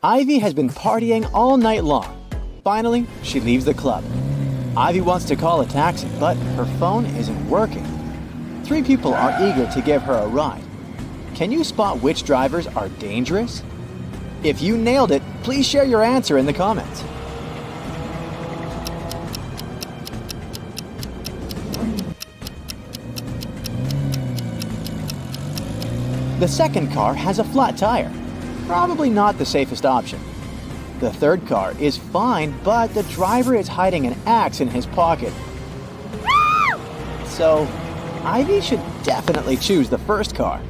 Ivy has been partying all night long. Finally, she leaves the club. Ivy wants to call a taxi, but her phone isn't working. 3 people are eager to give her a ride. Can you spot which drivers are dangerous? If you nailed it, please share your answer in the comments. The second car has a flat tire. Probably not the safest option. The third car is fine, but the driver is hiding an axe in his pocket. So, Ivy should definitely choose the first car.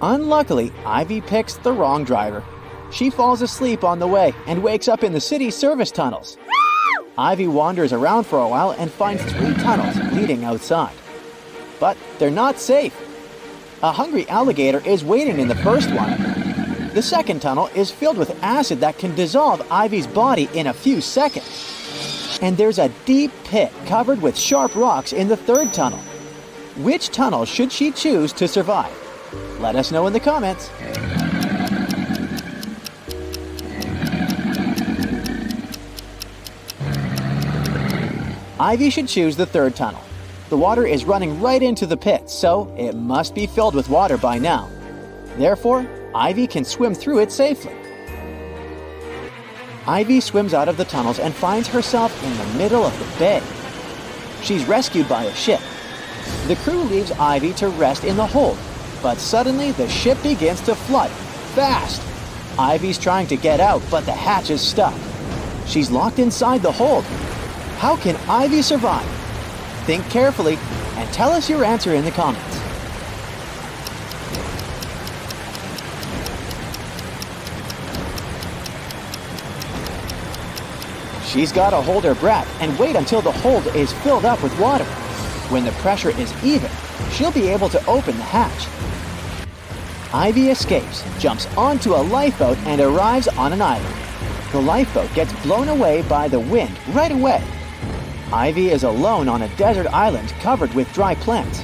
Unluckily, Ivy picks the wrong driver. She falls asleep on the way and wakes up in the city service tunnels. Ivy wanders around for a while and finds 3 tunnels leading outside. But they're not safe. A hungry alligator is waiting in the first one. The second tunnel is filled with acid that can dissolve Ivy's body in a few seconds. And there's a deep pit covered with sharp rocks in the third tunnel. Which tunnel should she choose to survive? Let us know in the comments. Ivy should choose the third tunnel. The water is running right into the pit, so it must be filled with water by now. Therefore, Ivy can swim through it safely. Ivy swims out of the tunnels and finds herself in the middle of the bay. She's rescued by a ship. The crew leaves Ivy to rest in the hold, but suddenly the ship begins to flood, fast. Ivy's trying to get out, but the hatch is stuck. She's locked inside the hold. How can Ivy survive? Think carefully and tell us your answer in the comments. She's got to hold her breath and wait until the hold is filled up with water. When the pressure is even, she'll be able to open the hatch. Ivy escapes, jumps onto a lifeboat, and arrives on an island. The lifeboat gets blown away by the wind right away. Ivy is alone on a desert island covered with dry plants.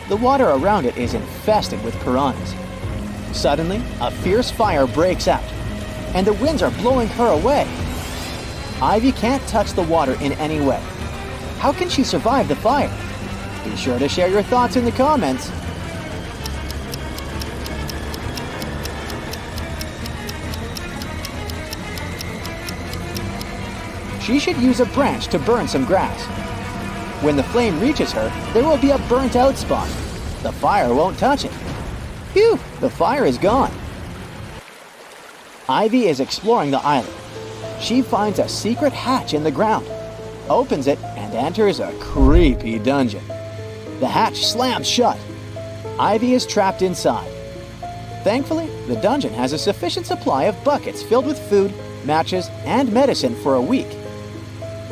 The water around it is infested with piranhas. Suddenly, a fierce fire breaks out, and the winds are blowing her away. Ivy can't touch the water in any way. How can she survive the fire? Be sure to share your thoughts in the comments. She should use a branch to burn some grass. When the flame reaches her, there will be a burnt out spot. The fire won't touch it. Phew, the fire is gone. Ivy is exploring the island. She finds a secret hatch in the ground, opens it, and enters a creepy dungeon. The hatch slams shut. Ivy is trapped inside. Thankfully, the dungeon has a sufficient supply of buckets filled with food, matches, and medicine for a week.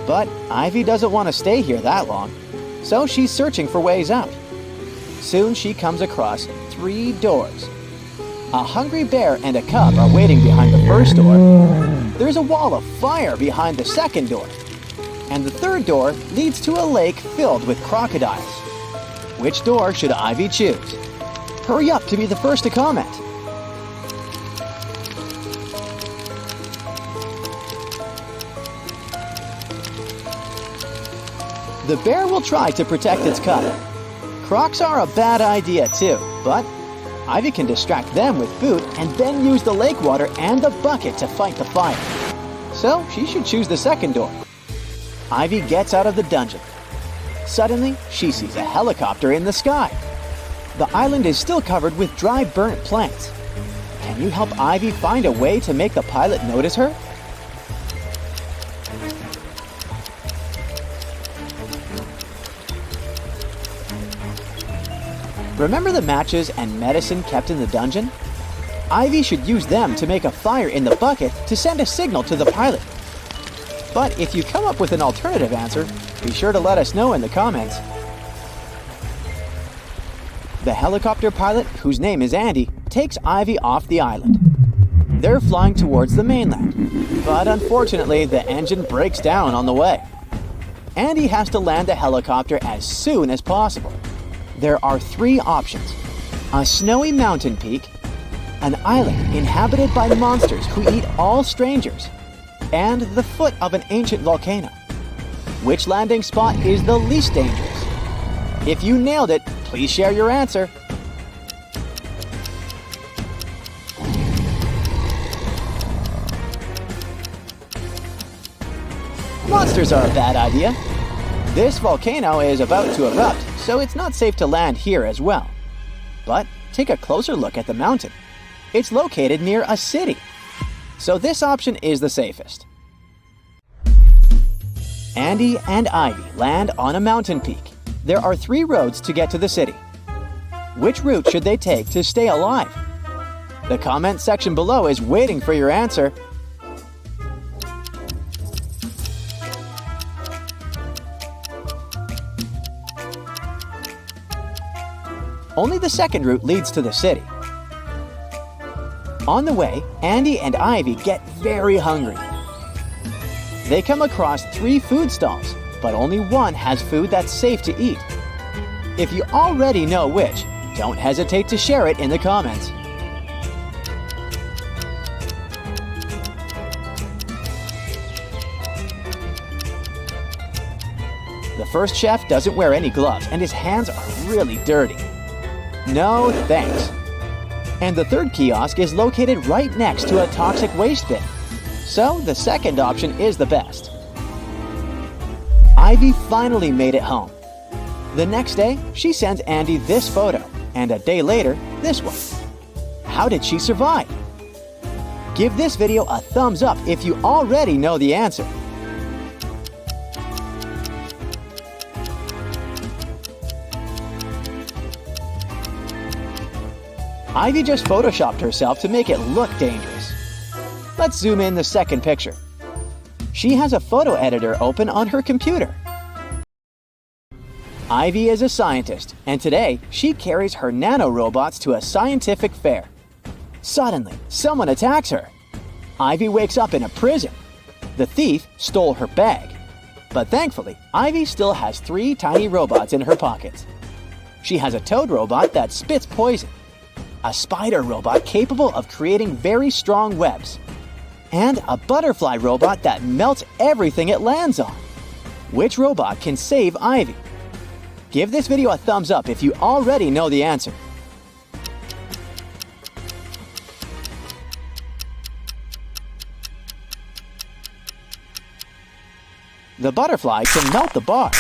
But Ivy doesn't want to stay here that long, so she's searching for ways out. Soon she comes across 3 doors. A hungry bear and a cub are waiting behind the first door. There's a wall of fire behind the second door. And the third door leads to a lake filled with crocodiles. Which door should Ivy choose? Hurry up to be the first to comment. The bear will try to protect its cub. Crocs are a bad idea too, but Ivy can distract them with food and then use the lake water and the bucket to fight the fire. So she should choose the second door. Ivy gets out of the dungeon. Suddenly, she sees a helicopter in the sky. The island is still covered with dry, burnt plants. Can you help Ivy find a way to make the pilot notice her? Remember the matches and medicine kept in the dungeon? Ivy should use them to make a fire in the bucket to send a signal to the pilot. But if you come up with an alternative answer, be sure to let us know in the comments. The helicopter pilot, whose name is Andy, takes Ivy off the island. They're flying towards the mainland, but unfortunately the engine breaks down on the way. Andy has to land the helicopter as soon as possible. There are 3 options: a snowy mountain peak, an island inhabited by monsters who eat all strangers, and the foot of an ancient volcano. Which landing spot is the least dangerous? If you nailed it, please share your answer. Monsters are a bad idea. This volcano is about to erupt, so it's not safe to land here as well. But take a closer look at the mountain. It's located near a city, so this option is the safest. Andy and Ivy land on a mountain peak. There are 3 roads to get to the city. Which route should they take to stay alive? The comment section below is waiting for your answer. Only the second route leads to the city. On the way, Andy and Ivy get very hungry. They come across 3 food stalls, but only one has food that's safe to eat. If you already know which, don't hesitate to share it in the comments. The first chef doesn't wear any gloves and his hands are really dirty. No thanks. And the third kiosk is located right next to a toxic waste bin. So the second option is the best. Ivy finally made it home. The next day, she sends Andy this photo, and a day later, this one. How did she survive? Give this video a thumbs up if you already know the answer. Ivy just photoshopped herself to make it look dangerous. Let's zoom in the second picture. She has a photo editor open on her computer. Ivy is a scientist, and today she carries her nanorobots to a scientific fair. Suddenly, someone attacks her. Ivy wakes up in a prison. The thief stole her bag. But thankfully, Ivy still has 3 tiny robots in her pockets. She has a toad robot that spits poison, a spider robot capable of creating very strong webs, and a butterfly robot that melts everything it lands on. Which robot can save Ivy? Give this video a thumbs up if you already know the answer. The butterfly can melt the bars.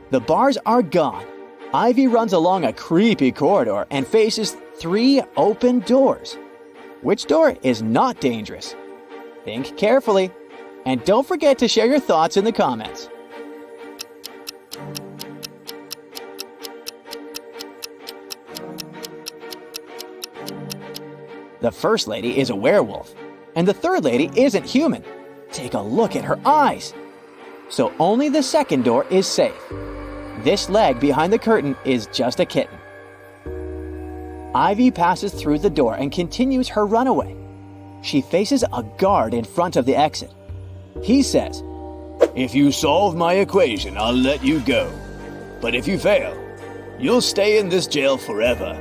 The bars are gone. Ivy runs along a creepy corridor and faces 3 open doors. Which door is not dangerous? Think carefully. And don't forget to share your thoughts in the comments. The first lady is a werewolf, and the third lady isn't human. Take a look at her eyes. So only the second door is safe. This leg behind the curtain is just a kitten. Ivy passes through the door and continues her runaway. She faces a guard in front of the exit. He says, "If you solve my equation, I'll let you go. But if you fail, you'll stay in this jail forever.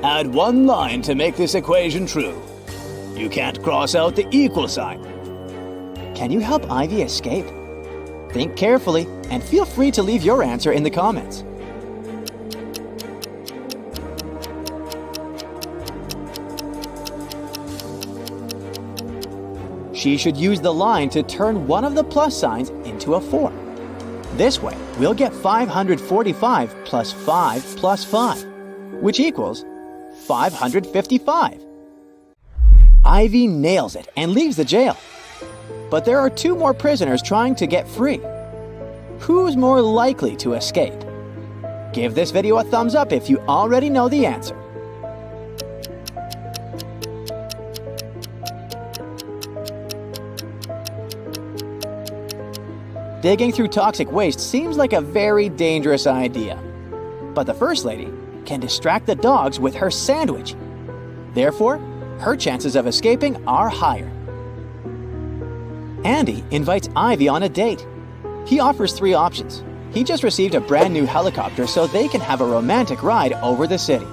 Add 1 line to make this equation true. You can't cross out the equal sign." Can you help Ivy escape? Think carefully and feel free to leave your answer in the comments. She should use the line to turn one of the plus signs into a 4. This way, we'll get 545 plus 5 plus 5, which equals 555. Ivy nails it and leaves the jail. But there are 2 more prisoners trying to get free. Who's more likely to escape? Give this video a thumbs up if you already know the answer. Digging through toxic waste seems like a very dangerous idea. But the first lady can distract the dogs with her sandwich. Therefore, her chances of escaping are higher. Andy invites Ivy on a date. He offers 3 options. He just received a brand new helicopter so they can have a romantic ride over the city.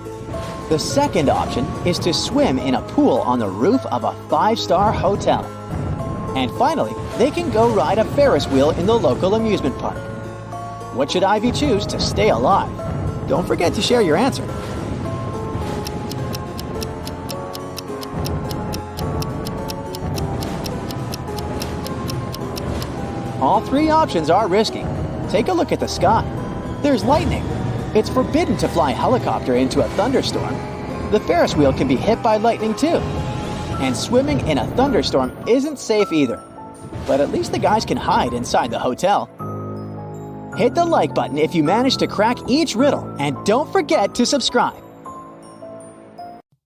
The second option is to swim in a pool on the roof of a 5-star hotel. And finally, they can go ride a Ferris wheel in the local amusement park. What should Ivy choose to stay alive? Don't forget to share your answer. All 3 options are risky. Take a look at the sky. There's lightning. It's forbidden to fly a helicopter into a thunderstorm. The Ferris wheel can be hit by lightning too. And swimming in a thunderstorm isn't safe either. But at least the guys can hide inside the hotel. Hit the like button if you manage to crack each riddle, and don't forget to subscribe.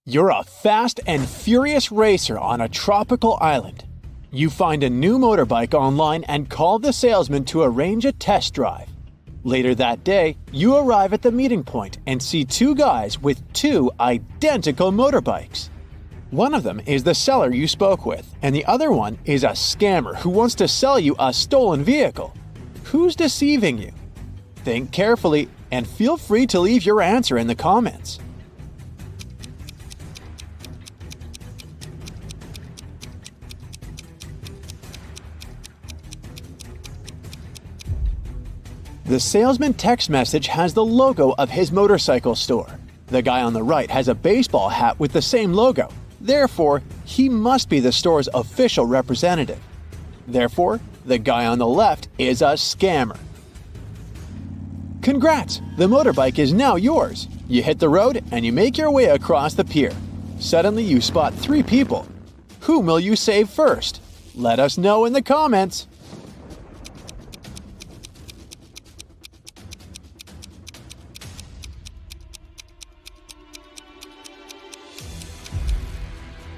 You're a fast and furious racer on a tropical island. You find a new motorbike online and call the salesman to arrange a test drive. Later that day, you arrive at the meeting point and see 2 guys with 2 identical motorbikes. One of them is the seller you spoke with, and the other one is a scammer who wants to sell you a stolen vehicle. Who's deceiving you? Think carefully and feel free to leave your answer in the comments. The salesman text message has the logo of his motorcycle store. The guy on the right has a baseball hat with the same logo. Therefore, he must be the store's official representative. Therefore, the guy on the left is a scammer. Congrats! The motorbike is now yours. You hit the road and you make your way across the pier. Suddenly you spot 3 people. Whom will you save first? Let us know in the comments.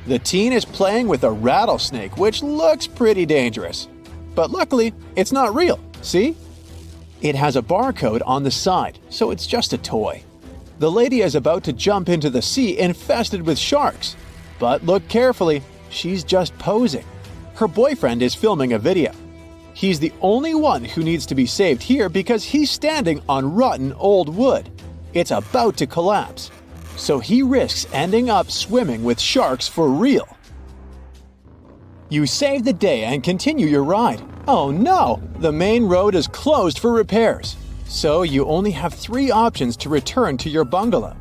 The teen is playing with a rattlesnake, which looks pretty dangerous. But luckily, it's not real, see? It has a barcode on the side, so it's just a toy. The lady is about to jump into the sea infested with sharks. But look carefully, she's just posing. Her boyfriend is filming a video. He's the only one who needs to be saved here because he's standing on rotten old wood. It's about to collapse. So he risks ending up swimming with sharks for real. You save the day and continue your ride. Oh no! The main road is closed for repairs. So you only have 3 options to return to your bungalow.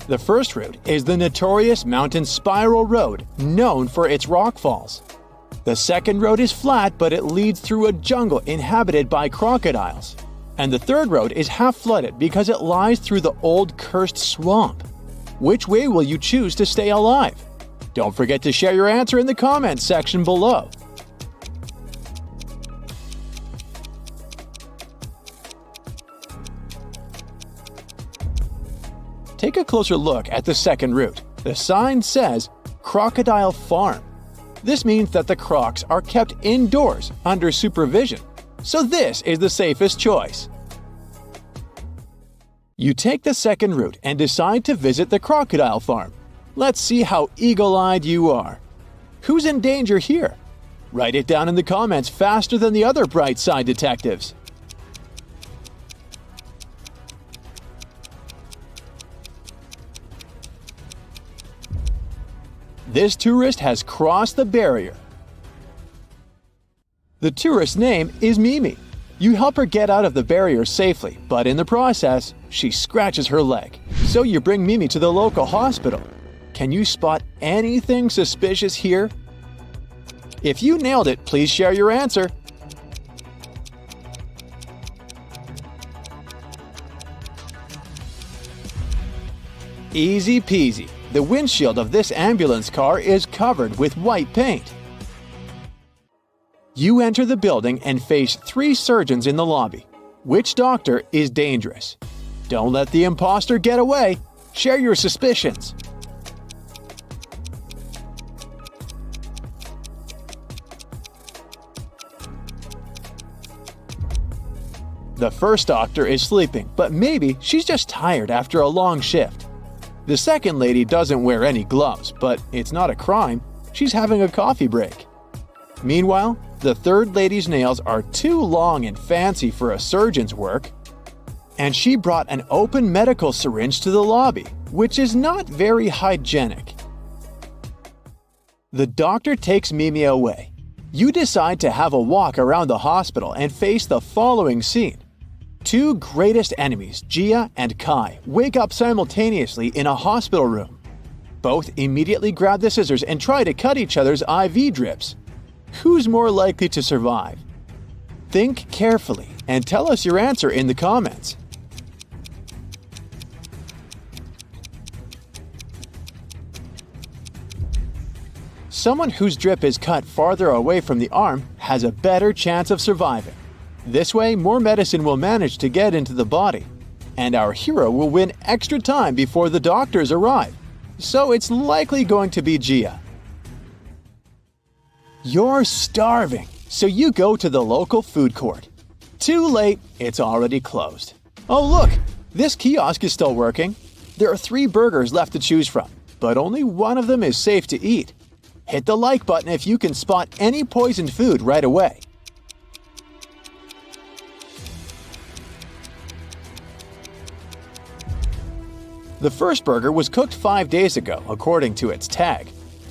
The first route is the notorious mountain spiral road, known for its rockfalls. The second road is flat, but it leads through a jungle inhabited by crocodiles. And the third road is half flooded because it lies through the old cursed swamp. Which way will you choose to stay alive? Don't forget to share your answer in the comments section below. Take a closer look at the second route. The sign says Crocodile Farm. This means that the crocs are kept indoors under supervision. So this is the safest choice. You take the second route and decide to visit the crocodile farm. Let's see how eagle-eyed you are. Who's in danger here? Write it down in the comments faster than the other bright side detectives. This tourist has crossed the barrier. The tourist's name is Mimi. You help her get out of the barrier safely, but in the process, she scratches her leg. So you bring Mimi to the local hospital. Can you spot anything suspicious here? If you nailed it, please share your answer. Easy peasy. The windshield of this ambulance car is covered with white paint. You enter the building and face 3 surgeons in the lobby. Which doctor is dangerous? Don't let the imposter get away. Share your suspicions. The first doctor is sleeping, but maybe she's just tired after a long shift. The second lady doesn't wear any gloves, but it's not a crime. She's having a coffee break. Meanwhile, the third lady's nails are too long and fancy for a surgeon's work, and she brought an open medical syringe to the lobby. which is not very hygienic. The doctor takes Mimi away. You decide to have a walk around the hospital and face the following scene. Two greatest enemies, Gia and Kai, wake up simultaneously in a hospital room. Both immediately grab the scissors and try to cut each other's IV drips. Who's more likely to survive? Think carefully and tell us your answer in the comments. Someone whose drip is cut farther away from the arm has a better chance of surviving. This way, more medicine will manage to get into the body, and our hero will win extra time before the doctors arrive. So it's likely going to be Gia. You're starving, so you go to the local food court. Too late, it's already closed. Oh look, this kiosk is still working. There are 3 burgers left to choose from, but only one of them is safe to eat. Hit the like button if you can spot any poisoned food right away. The first burger was cooked 5 days ago, according to its tag.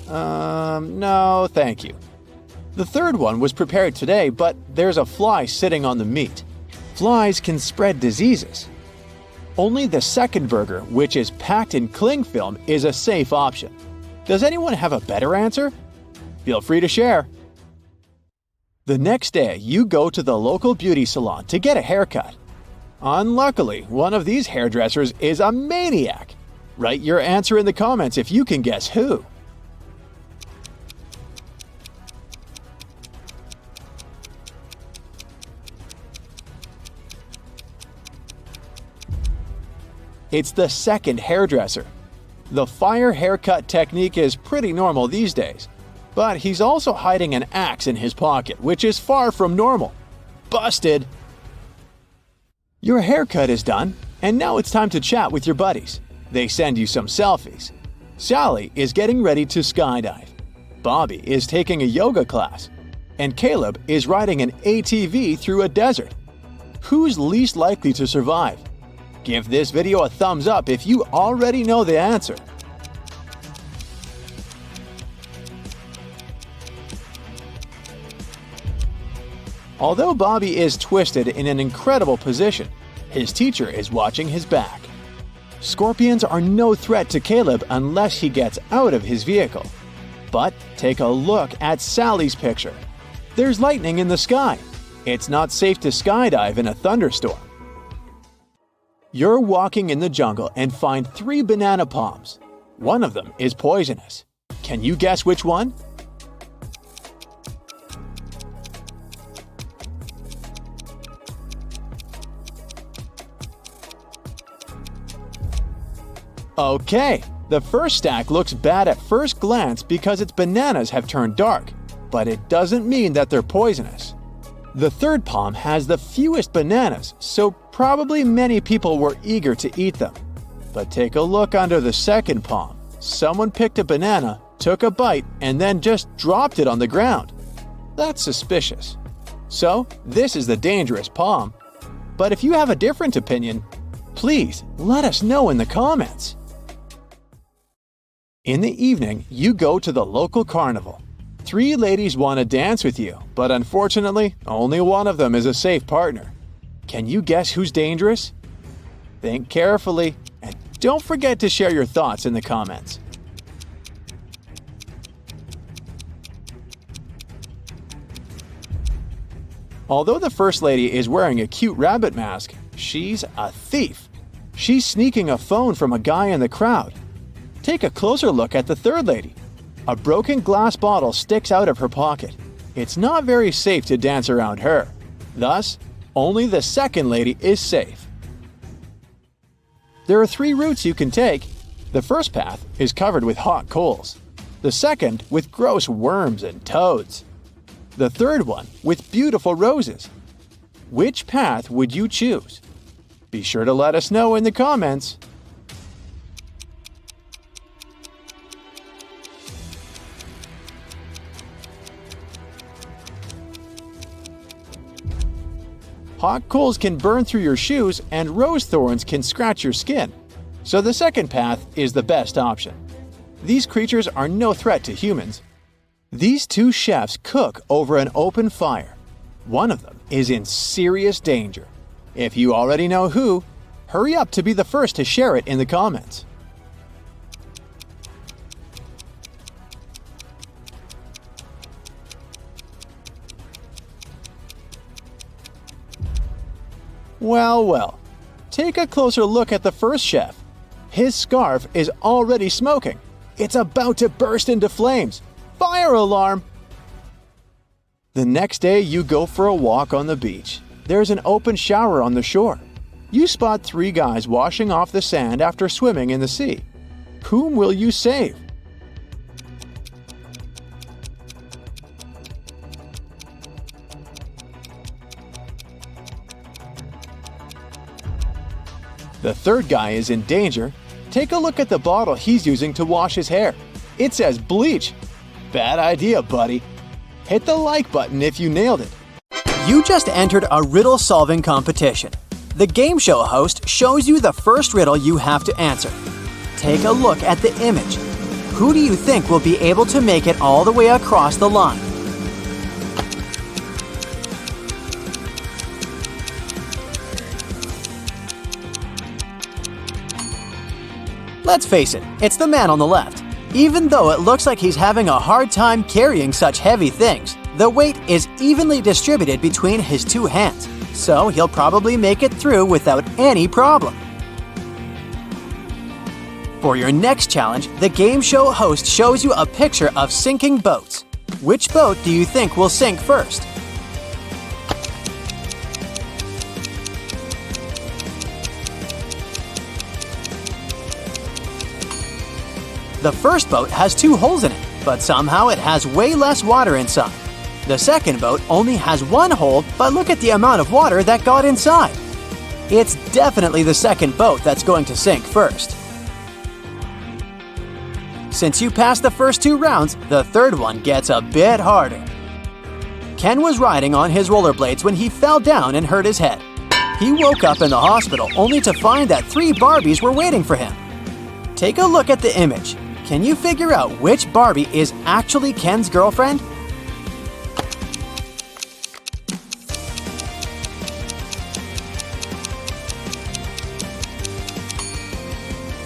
No, thank you. The third one was prepared today, but there's a fly sitting on the meat. Flies can spread diseases. Only the second burger, which is packed in cling film, is a safe option. Does anyone have a better answer? Feel free to share. The next day, you go to the local beauty salon to get a haircut. Unluckily, one of these hairdressers is a maniac. Write your answer in the comments if you can guess who. It's the second hairdresser. The fire haircut technique is pretty normal these days, but he's also hiding an axe in his pocket, which is far from normal. Busted! Your haircut is done, and now it's time to chat with your buddies. They send you some selfies. Sally is getting ready to skydive. Bobby is taking a yoga class, and Caleb is riding an ATV through a desert. Who's least likely to survive? Give this video a thumbs up if you already know the answer. Although Bobby is twisted in an incredible position, his teacher is watching his back. Scorpions are no threat to Caleb unless he gets out of his vehicle. But take a look at Sally's picture. There's lightning in the sky. It's not safe to skydive in a thunderstorm. You're walking in the jungle and find 3 banana palms. One of them is poisonous. Can you guess which one? Okay, the first stack looks bad at first glance because its bananas have turned dark, but it doesn't mean that they're poisonous. The third palm has the fewest bananas, so probably many people were eager to eat them. But take a look under the second palm. Someone picked a banana, took a bite, and then just dropped it on the ground. That's suspicious. So, this is the dangerous palm. But if you have a different opinion, please let us know in the comments. In the evening, you go to the local carnival. 3 ladies want to dance with you, but unfortunately, only one of them is a safe partner. Can you guess who's dangerous? Think carefully, and don't forget to share your thoughts in the comments. Although the first lady is wearing a cute rabbit mask, she's a thief. She's sneaking a phone from a guy in the crowd. Take a closer look at the third lady. A broken glass bottle sticks out of her pocket. It's not very safe to dance around her. Thus, only the second lady is safe. There are 3 routes you can take. The first path is covered with hot coals. The second with gross worms and toads. The third one with beautiful roses. Which path would you choose? Be sure to let us know in the comments. Hot coals can burn through your shoes and rose thorns can scratch your skin. So the second path is the best option. These creatures are no threat to humans. These two chefs cook over an open fire. One of them is in serious danger. If you already know who, hurry up to be the first to share it in the comments. Well, well, take a closer look at the first chef. His scarf is already smoking. It's about to burst into flames. Fire alarm! The next day you go for a walk on the beach. There's an open shower on the shore. You spot 3 guys washing off the sand after swimming in the sea. Whom will you save? The third guy is in danger. Take a look at the bottle he's using to wash his hair. It says bleach. Bad idea, buddy. Hit the like button if you nailed it. You just entered a riddle solving competition. The game show host shows you the first riddle you have to answer. Take a look at the image. Who do you think will be able to make it all the way across the line? Let's face it, it's the man on the left. Even though it looks like he's having a hard time carrying such heavy things, the weight is evenly distributed between his 2 hands, so he'll probably make it through without any problem. For your next challenge, the game show host shows you a picture of sinking boats. Which boat do you think will sink first? The first boat has 2 holes in it, but somehow it has way less water inside. The second boat only has 1 hole, but look at the amount of water that got inside. It's definitely the second boat that's going to sink first. Since you passed the first 2 rounds, the third one gets a bit harder. Ken was riding on his rollerblades when he fell down and hurt his head. He woke up in the hospital only to find that 3 Barbies were waiting for him. Take a look at the image. Can you figure out which Barbie is actually Ken's girlfriend?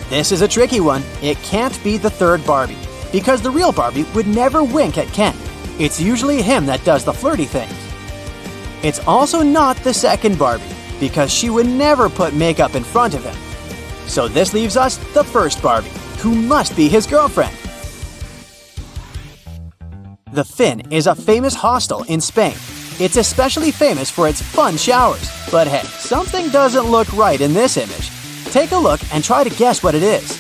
This is a tricky one. It can't be the third Barbie, because the real Barbie would never wink at Ken. It's usually him that does the flirty things. It's also not the second Barbie, because she would never put makeup in front of him. So this leaves us the first Barbie, who must be his girlfriend. The Finn is a famous hostel in Spain. It's especially famous for its fun showers. But hey, something doesn't look right in this image. Take a look and try to guess what it is.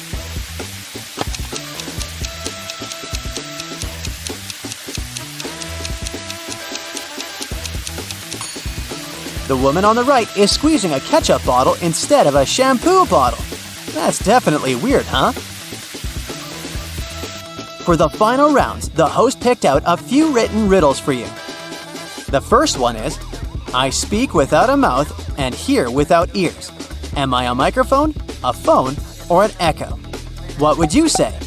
The woman on the right is squeezing a ketchup bottle instead of a shampoo bottle. That's definitely weird, huh? For the final rounds, the host picked out a few written riddles for you. The first one is, I speak without a mouth and hear without ears. Am I a microphone, a phone, or an echo? What would you say?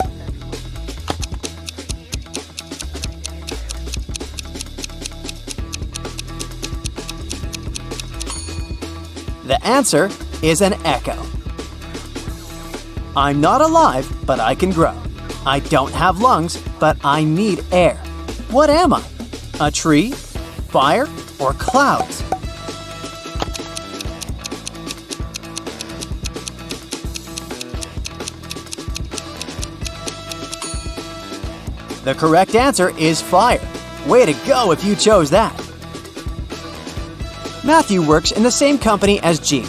The answer is an echo. I'm not alive, but I can grow. I don't have lungs, but I need air. What am I? A tree, fire, or clouds? The correct answer is fire. Way to go if you chose that. Matthew works in the same company as Jean.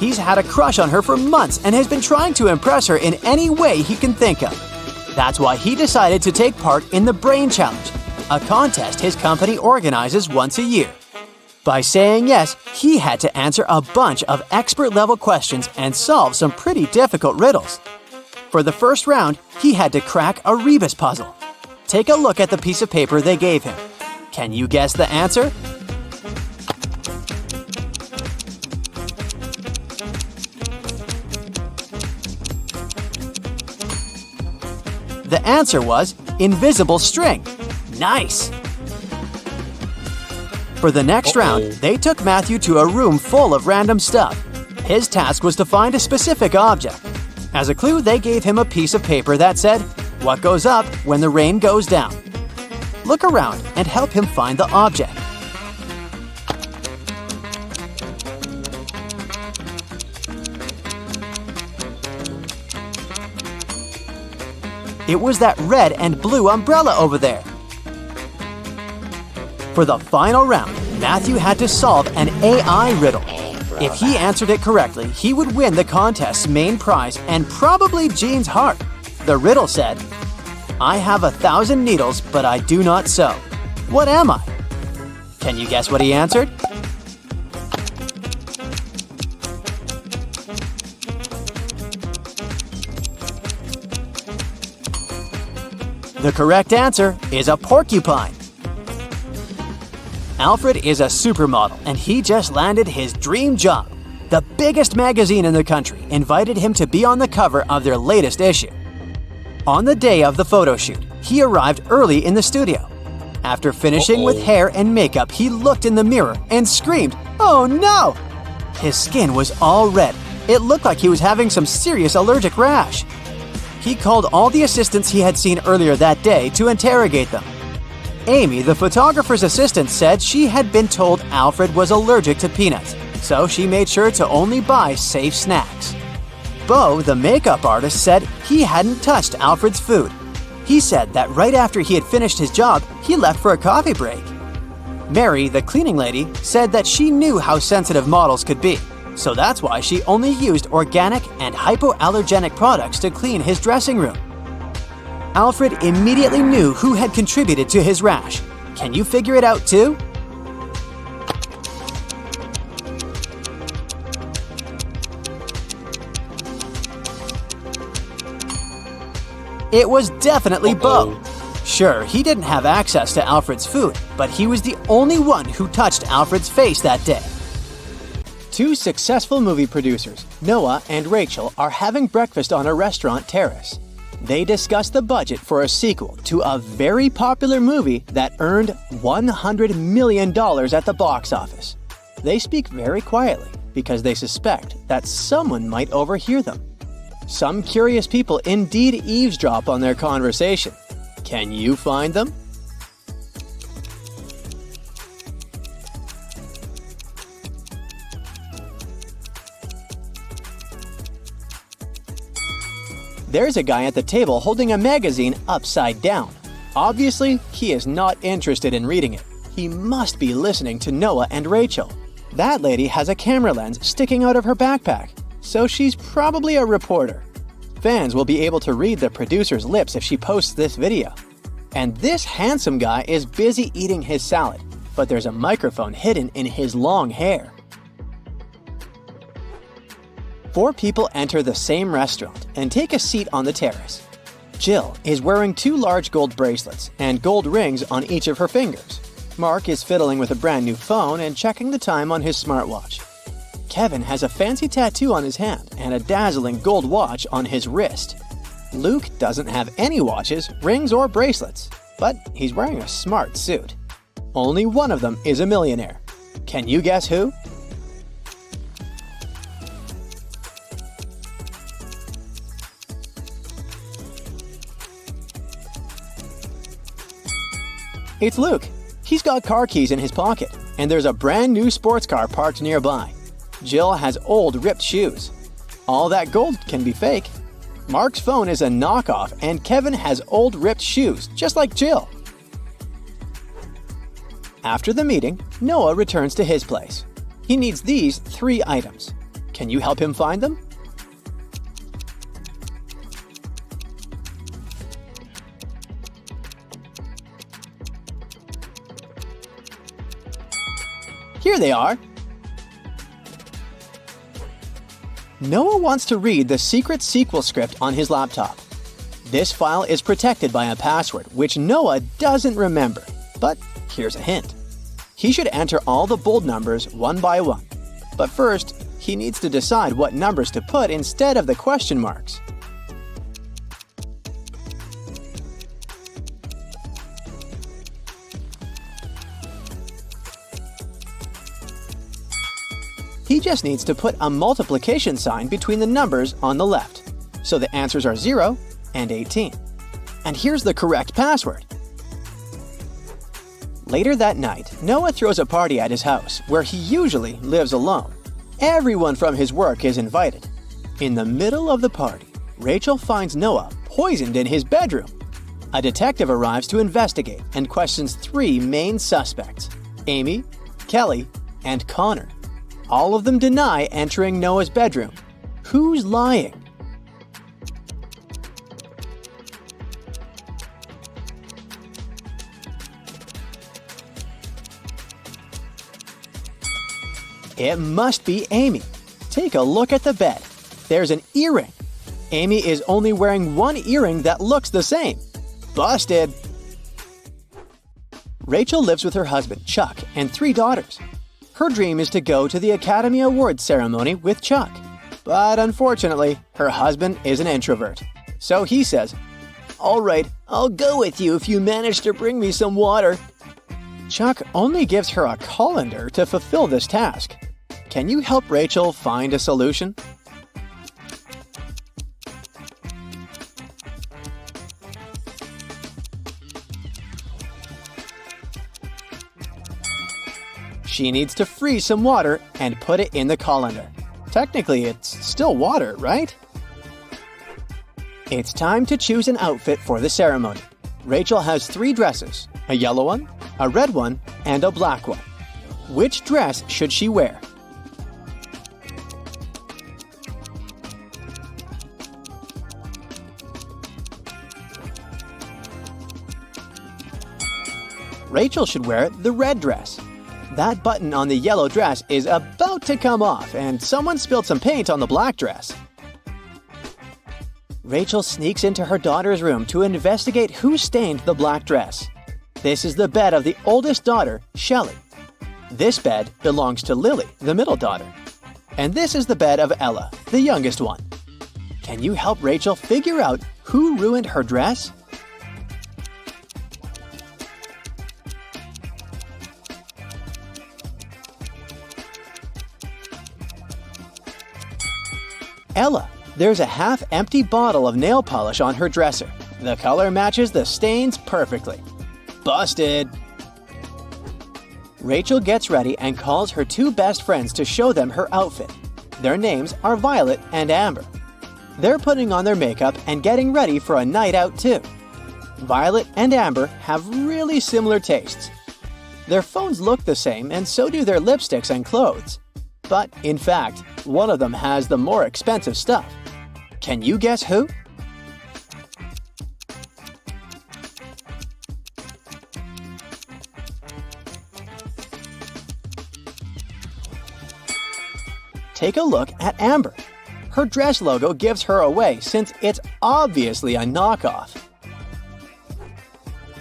He's had a crush on her for months and has been trying to impress her in any way he can think of. That's why he decided to take part in the Brain Challenge, a contest his company organizes once a year. By saying yes, he had to answer a bunch of expert-level questions and solve some pretty difficult riddles. For the first round, he had to crack a rebus puzzle. Take a look at the piece of paper they gave him. Can you guess the answer? the answer was invisible string. Nice! For the next round, they took Matthew to a room full of random stuff. His task was to find a specific object. As a clue, they gave him a piece of paper that said, "What goes up when the rain goes down?" Look around and help him find the object. It was that red and blue umbrella over there. For the final round, Matthew had to solve an AI riddle. If he answered it correctly, he would win the contest's main prize and probably Jean's heart. The riddle said, "I have 1,000 needles, but I do not sew. What am I?" Can you guess what he answered? The correct answer is a porcupine. Alfred is a supermodel, and he just landed his dream job. The biggest magazine in the country invited him to be on the cover of their latest issue. On the day of the photo shoot, he arrived early in the studio. After finishing with hair and makeup, he looked in the mirror and screamed, "Oh no!" His skin was all red. It looked like he was having some serious allergic rash. He called all the assistants he had seen earlier that day to interrogate them. Amy, the photographer's assistant, said she had been told Alfred was allergic to peanuts, so she made sure to only buy safe snacks. Bo, the makeup artist, said he hadn't touched Alfred's food. He said that right after he had finished his job, he left for a coffee break. Mary, the cleaning lady, said that she knew how sensitive models could be, so that's why she only used organic and hypoallergenic products to clean his dressing room. Alfred immediately knew who had contributed to his rash. Can you figure it out too? It was definitely Bo. Sure, he didn't have access to Alfred's food, but he was the only one who touched Alfred's face that day. Two successful movie producers, Noah and Rachel, are having breakfast on a restaurant terrace. They discuss the budget for a sequel to a very popular movie that earned $100 million at the box office. They speak very quietly because they suspect that someone might overhear them. Some curious people indeed eavesdrop on their conversation. Can you find them? There's a guy at the table holding a magazine upside down. Obviously, he is not interested in reading it. He must be listening to Noah and Rachel. That lady has a camera lens sticking out of her backpack, so she's probably a reporter. Fans will be able to read the producer's lips if she posts this video. And this handsome guy is busy eating his salad, but there's a microphone hidden in his long hair. 4 people enter the same restaurant and take a seat on the terrace. Jill is wearing 2 large gold bracelets and gold rings on each of her fingers. Mark is fiddling with a brand new phone and checking the time on his smartwatch. Kevin has a fancy tattoo on his hand and a dazzling gold watch on his wrist. Luke doesn't have any watches, rings, or bracelets, but he's wearing a smart suit. Only one of them is a millionaire. Can you guess who? It's Luke. He's got car keys in his pocket, and there's a brand new sports car parked nearby. Jill has old ripped shoes. All that gold can be fake. Mark's phone is a knockoff, and Kevin has old ripped shoes, just like Jill. After the meeting, Noah returns to his place. He needs these 3 items. Can you help him find them? Here they are. Noah wants to read the secret sequel script on his laptop. This file is protected by a password, which Noah doesn't remember. But here's a hint. He should enter all the bold numbers one by one. But first, he needs to decide what numbers to put instead of the question marks. He just needs to put a multiplication sign between the numbers on the left. So the answers are 0 and 18. And here's the correct password. Later that night, Noah throws a party at his house, where he usually lives alone. Everyone from his work is invited. In the middle of the party, Rachel finds Noah poisoned in his bedroom. A detective arrives to investigate and questions 3 main suspects: Amy, Kelly, and Connor. All of them deny entering Noah's bedroom. Who's lying? It must be Amy. Take a look at the bed. There's an earring. Amy is only wearing one earring that looks the same. Busted! Rachel lives with her husband, Chuck, and 3 daughters. Her dream is to go to the Academy Awards ceremony with Chuck. But unfortunately, her husband is an introvert. So he says, "All right, I'll go with you if you manage to bring me some water." Chuck only gives her a colander to fulfill this task. Can you help Rachel find a solution? She needs to freeze some water and put it in the colander. Technically, it's still water, right? It's time to choose an outfit for the ceremony. Rachel has 3 dresses: a yellow one, a red one, and a black one. Which dress should she wear? Rachel should wear the red dress. That button on the yellow dress is about to come off, and someone spilled some paint on the black dress. Rachel sneaks into her daughter's room to investigate who stained the black dress. This is the bed of the oldest daughter, Shelley. This bed belongs to Lily, the middle daughter. And this is the bed of Ella, the youngest one. Can you help Rachel figure out who ruined her dress? Ella. There's a half-empty bottle of nail polish on her dresser. The color matches the stains perfectly. Busted! Rachel gets ready and calls her 2 best friends to show them her outfit. Their names are Violet and Amber. They're putting on their makeup and getting ready for a night out too. Violet and Amber have really similar tastes. Their phones look the same, and so do their lipsticks and clothes. But, in fact, one of them has the more expensive stuff. Can you guess who? Take a look at Amber. Her dress logo gives her away since it's obviously a knockoff.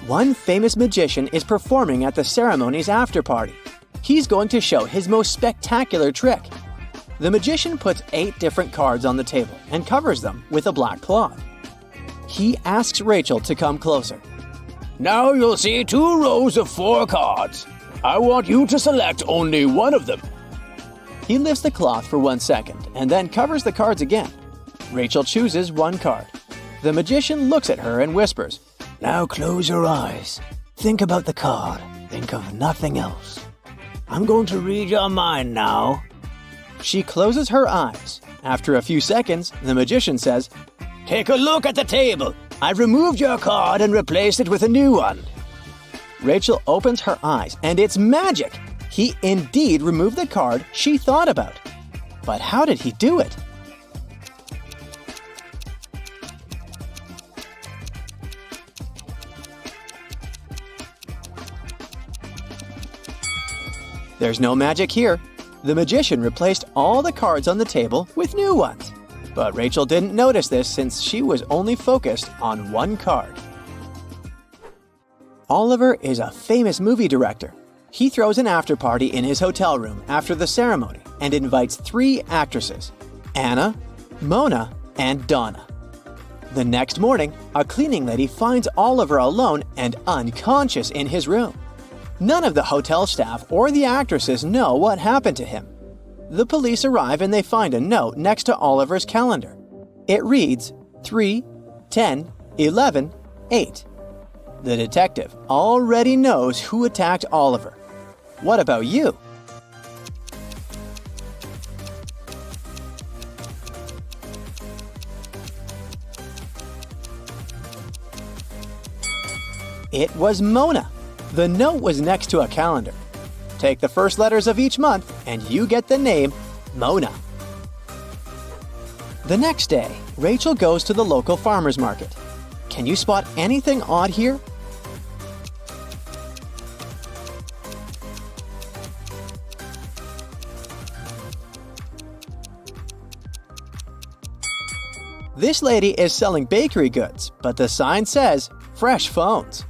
One famous magician is performing at the ceremony's after-party. He's going to show his most spectacular trick. The magician puts 8 different cards on the table and covers them with a black cloth. He asks Rachel to come closer. Now you'll see 2 rows of 4 cards. I want you to select only one of them. He lifts the cloth for 1 second and then covers the cards again. Rachel chooses 1 card. The magician looks at her and whispers, Now close your eyes. Think about the card. Think of nothing else. I'm going to read your mind now. She closes her eyes. After a few seconds, the magician says, Take a look at the table. I've removed your card and replaced it with a new one. Rachel opens her eyes, and it's magic! He indeed removed the card she thought about. But how did he do it? There's no magic here. The magician replaced all the cards on the table with new ones. But Rachel didn't notice this since she was only focused on 1 card. Oliver is a famous movie director. He throws an after-party in his hotel room after the ceremony and invites 3 actresses: Anna, Mona, and Donna. The next morning, a cleaning lady finds Oliver alone and unconscious in his room. None of the hotel staff or the actresses know what happened to him. The police arrive and they find a note next to Oliver's calendar. It reads 3, 10, 11, 8. The detective already knows who attacked Oliver. What about you? It was Mona. The note was next to a calendar. Take the first letters of each month and you get the name Mona. The next day, Rachel goes to the local farmer's market. Can you spot anything odd here? This lady is selling bakery goods, but the sign says fresh phones.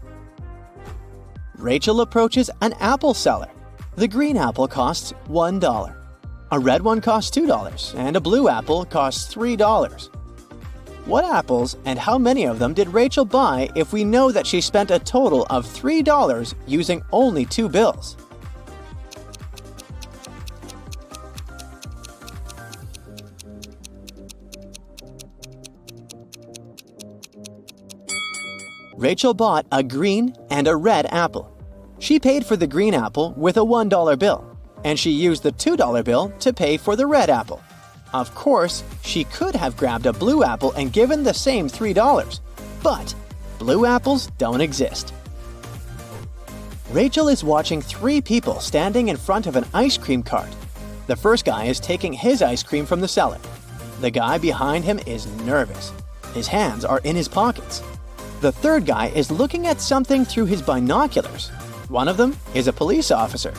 Rachel approaches an apple seller. The green apple costs $1. A red one costs $2, and a blue apple costs $3. What apples and how many of them did Rachel buy if we know that she spent a total of $3 using only 2 bills? Rachel bought a green and a red apple. She paid for the green apple with a $1 bill, and she used the $2 bill to pay for the red apple. Of course, she could have grabbed a blue apple and given the same $3, but blue apples don't exist. Rachel is watching 3 people standing in front of an ice cream cart. The first guy is taking his ice cream from the seller. The guy behind him is nervous. His hands are in his pockets. The third guy is looking at something through his binoculars. One of them is a police officer.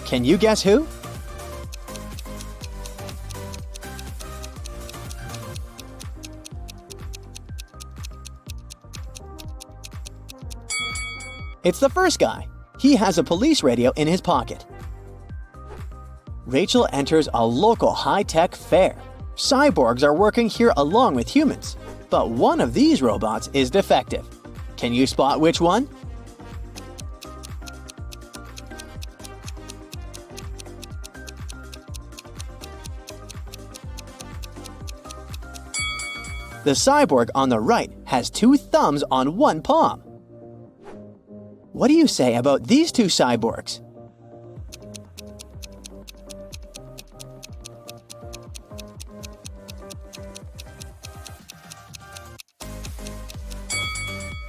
Can you guess who? It's the first guy. He has a police radio in his pocket. Rachel enters a local high-tech fair. Cyborgs are working here along with humans, but one of these robots is defective. Can you spot which one? The cyborg on the right has 2 thumbs on 1 palm. What do you say about these 2 cyborgs?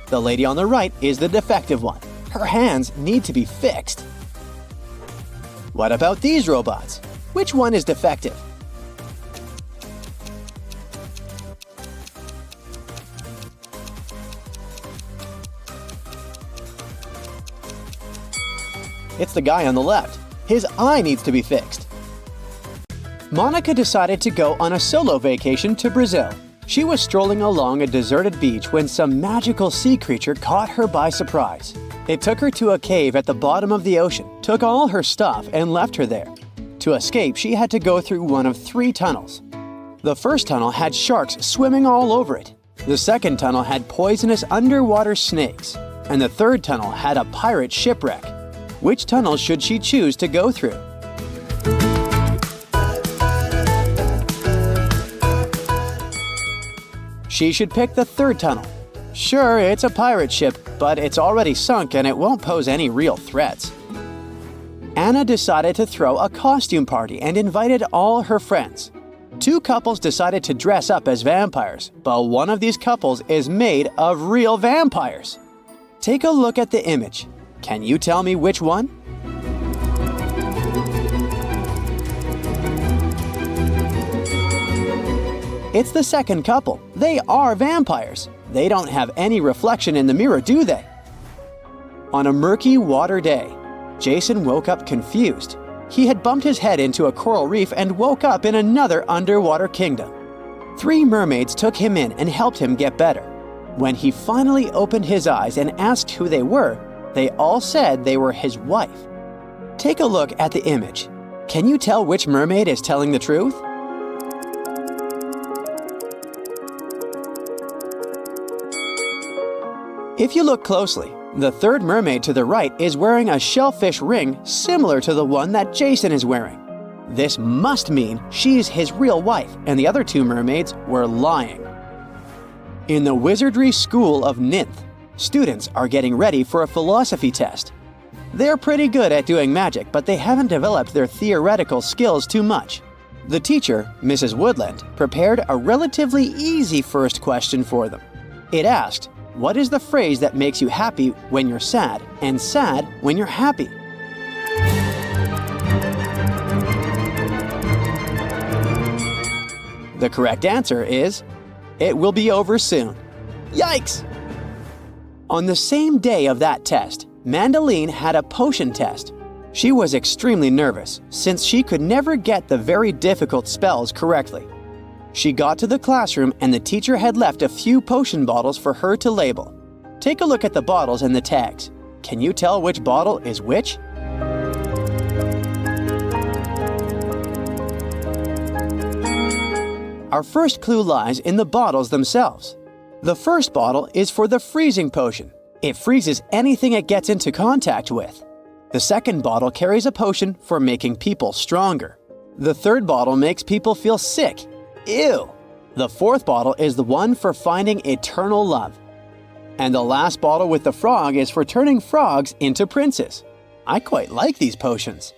The lady on the right is the defective one. Her hands need to be fixed. What about these robots? Which one is defective? It's the guy on the left. His eye needs to be fixed. Monica decided to go on a solo vacation to Brazil. She was strolling along a deserted beach when some magical sea creature caught her by surprise. It took her to a cave at the bottom of the ocean, took all her stuff, and left her there. To escape, she had to go through one of 3 tunnels. The first tunnel had sharks swimming all over it. The second tunnel had poisonous underwater snakes. And the third tunnel had a pirate shipwreck. Which tunnel should she choose to go through? She should pick the third tunnel. Sure, it's a pirate ship, but it's already sunk and it won't pose any real threats. Anna decided to throw a costume party and invited all her friends. 2 couples decided to dress up as vampires, but one of these couples is made of real vampires. Take a look at the image. Can you tell me which one? It's the second couple. They are vampires. They don't have any reflection in the mirror, do they? On a murky water day, Jason woke up confused. He had bumped his head into a coral reef and woke up in another underwater kingdom. 3 mermaids took him in and helped him get better. When he finally opened his eyes and asked who they were, they all said they were his wife. Take a look at the image. Can you tell which mermaid is telling the truth? If you look closely, the third mermaid to the right is wearing a shellfish ring similar to the one that Jason is wearing. This must mean she's his real wife and the other two mermaids were lying. In the Wizardry School of Ninth, students are getting ready for a philosophy test. They're pretty good at doing magic, but they haven't developed their theoretical skills too much. The teacher, Mrs. Woodland, prepared a relatively easy first question for them. It asked, "What is the phrase that makes you happy when you're sad and sad when you're happy?" The correct answer is, "It will be over soon." Yikes! On the same day of that test, Mandeline had a potion test. She was extremely nervous since she could never get the very difficult spells correctly. She got to the classroom and the teacher had left a few potion bottles for her to label. Take a look at the bottles and the tags. Can you tell which bottle is which? Our first clue lies in the bottles themselves. The first bottle is for the freezing potion. It freezes anything it gets into contact with. The second bottle carries a potion for making people stronger. The third bottle makes people feel sick. Ew! The fourth bottle is the one for finding eternal love. And the last bottle with the frog is for turning frogs into princes. I quite like these potions.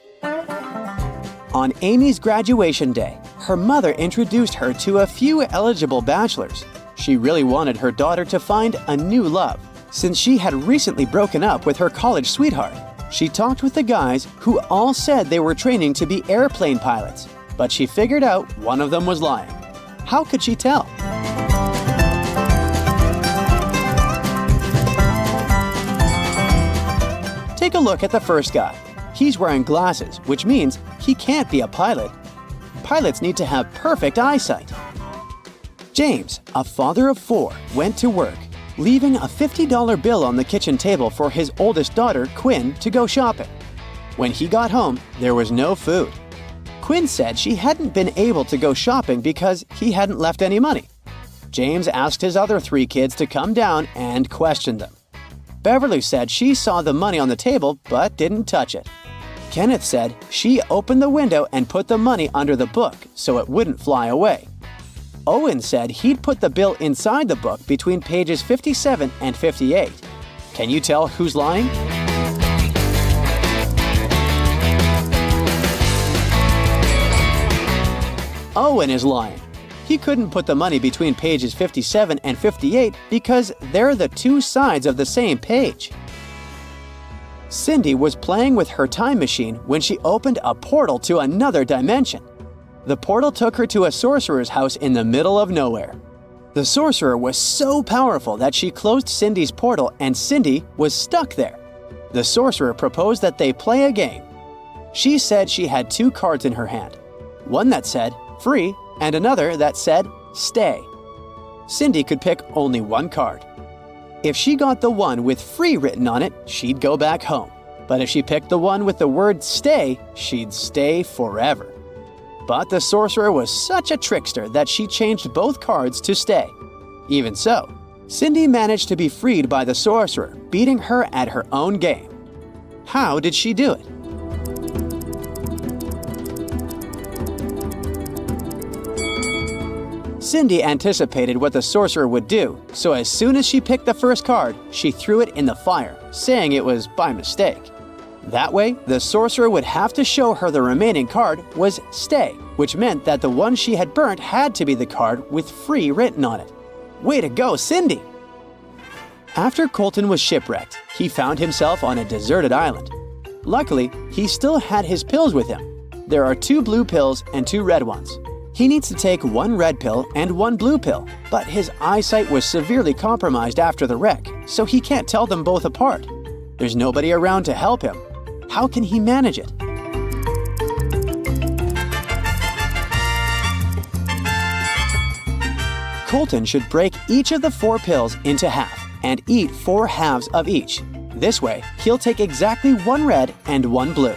On Amy's graduation day, her mother introduced her to a few eligible bachelors. She really wanted her daughter to find a new love, since she had recently broken up with her college sweetheart. She talked with the guys who all said they were training to be airplane pilots, but she figured out one of them was lying. How could she tell? Take a look at the first guy. He's wearing glasses, which means he can't be a pilot. Pilots need to have perfect eyesight. James, a father of 4, went to work, leaving a $50 bill on the kitchen table for his oldest daughter, Quinn, to go shopping. When he got home, there was no food. Quinn said she hadn't been able to go shopping because he hadn't left any money. James asked his other 3 kids to come down and question them. Beverly said she saw the money on the table but didn't touch it. Kenneth said she opened the window and put the money under the book so it wouldn't fly away. Owen said he'd put the bill inside the book between pages 57 and 58. Can you tell who's lying? Owen is lying. He couldn't put the money between pages 57 and 58 because they're the 2 sides of the same page. Cindy was playing with her time machine when she opened a portal to another dimension. The portal took her to a sorcerer's house in the middle of nowhere. The sorcerer was so powerful that she closed Cindy's portal and Cindy was stuck there. The sorcerer proposed that they play a game. She said she had 2 cards in her hand, one that said free and another that said stay. Cindy could pick only one card. If she got the one with free written on it, she'd go back home. But if she picked the one with the word stay, she'd stay forever. But the sorcerer was such a trickster that she changed both cards to stay. Even so, Cindy managed to be freed by the sorcerer, beating her at her own game. How did she do it? Cindy anticipated what the sorcerer would do, so as soon as she picked the first card, she threw it in the fire, saying it was by mistake. That way, the sorcerer would have to show her the remaining card was stay, which meant that the one she had burnt had to be the card with free written on it. Way to go, Cindy! After Colton was shipwrecked, he found himself on a deserted island. Luckily, he still had his pills with him. There are 2 blue pills and 2 red ones. He needs to take 1 red pill and 1 blue pill, but his eyesight was severely compromised after the wreck, so he can't tell them both apart. There's nobody around to help him. How can he manage it? Colton should break each of the 4 pills into half and eat 4 halves of each. This way, he'll take exactly 1 red and 1 blue.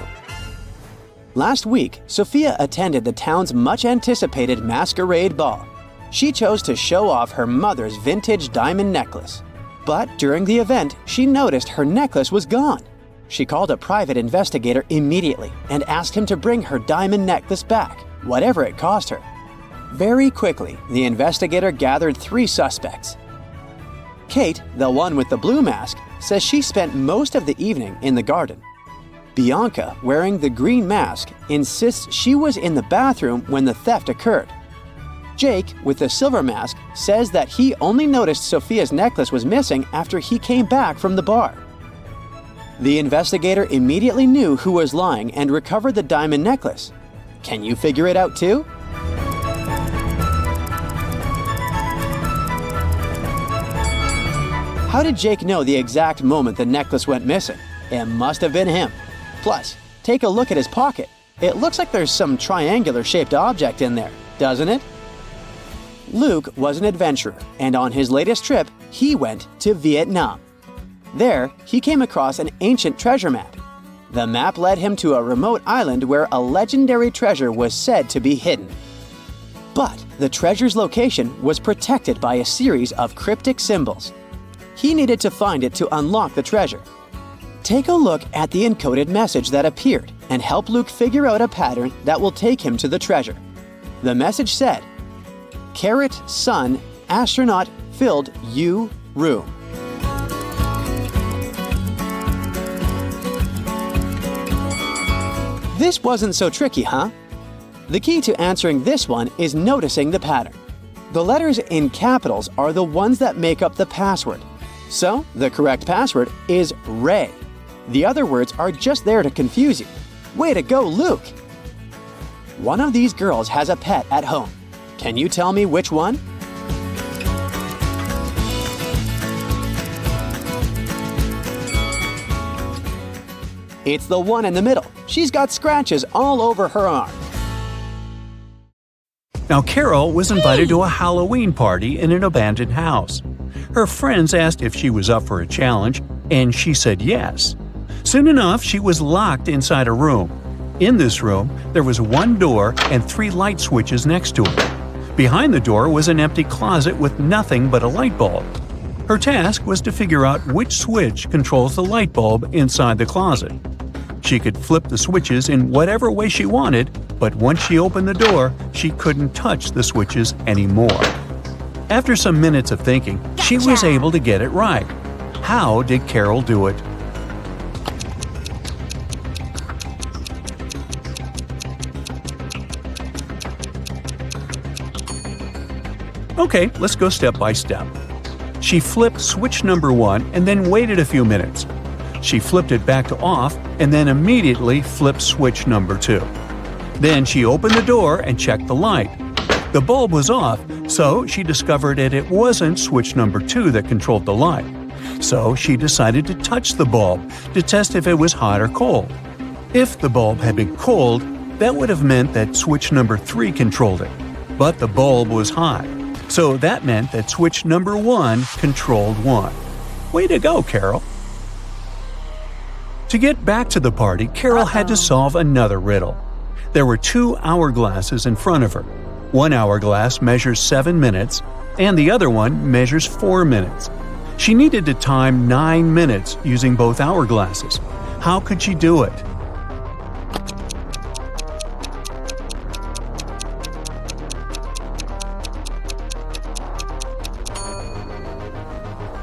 Last week, Sophia attended the town's much-anticipated masquerade ball. She chose to show off her mother's vintage diamond necklace. But during the event, she noticed her necklace was gone. She called a private investigator immediately and asked him to bring her diamond necklace back, whatever it cost her. Very quickly, the investigator gathered 3 suspects. Kate, the one with the blue mask, says she spent most of the evening in the garden. Bianca, wearing the green mask, insists she was in the bathroom when the theft occurred. Jake, with the silver mask, says that he only noticed Sophia's necklace was missing after he came back from the bar. The investigator immediately knew who was lying and recovered the diamond necklace. Can you figure it out too? How did Jake know the exact moment the necklace went missing? It must have been him. Plus, take a look at his pocket. It looks like there's some triangular-shaped object in there, doesn't it? Luke was an adventurer, and on his latest trip, he went to Vietnam. There, he came across an ancient treasure map. The map led him to a remote island where a legendary treasure was said to be hidden. But the treasure's location was protected by a series of cryptic symbols. He needed to find it to unlock the treasure. Take a look at the encoded message that appeared and help Luke figure out a pattern that will take him to the treasure. The message said, "Carrot, sun, astronaut, filled you room." This wasn't so tricky, huh? The key to answering this one is noticing the pattern. The letters in capitals are the ones that make up the password. So, the correct password is Ray. The other words are just there to confuse you. Way to go, Luke! One of these girls has a pet at home. Can you tell me which one? It's the one in the middle. She's got scratches all over her arm. Now, Carol was invited to a Halloween party in an abandoned house. Her friends asked if she was up for a challenge, and she said yes. Soon enough, she was locked inside a room. In this room, there was one door and 3 light switches next to it. Behind the door was an empty closet with nothing but a light bulb. Her task was to figure out which switch controls the light bulb inside the closet. She could flip the switches in whatever way she wanted, but once she opened the door, she couldn't touch the switches anymore. After some minutes of thinking, she was able to get it right. How did Carol do it? Okay, let's go step by step. She flipped switch number 1 and then waited a few minutes. She flipped it back to off and then immediately flipped switch number 2. Then she opened the door and checked the light. The bulb was off, so she discovered that it wasn't switch number 2 that controlled the light. So she decided to touch the bulb to test if it was hot or cold. If the bulb had been cold, that would have meant that switch number 3 controlled it. But the bulb was hot, so that meant that switch number 1 controlled 1. Way to go, Carol! To get back to the party, Carol had to solve another riddle. There were 2 hourglasses in front of her. One hourglass measures 7 minutes, and the other one measures 4 minutes. She needed to time 9 minutes using both hourglasses. How could she do it?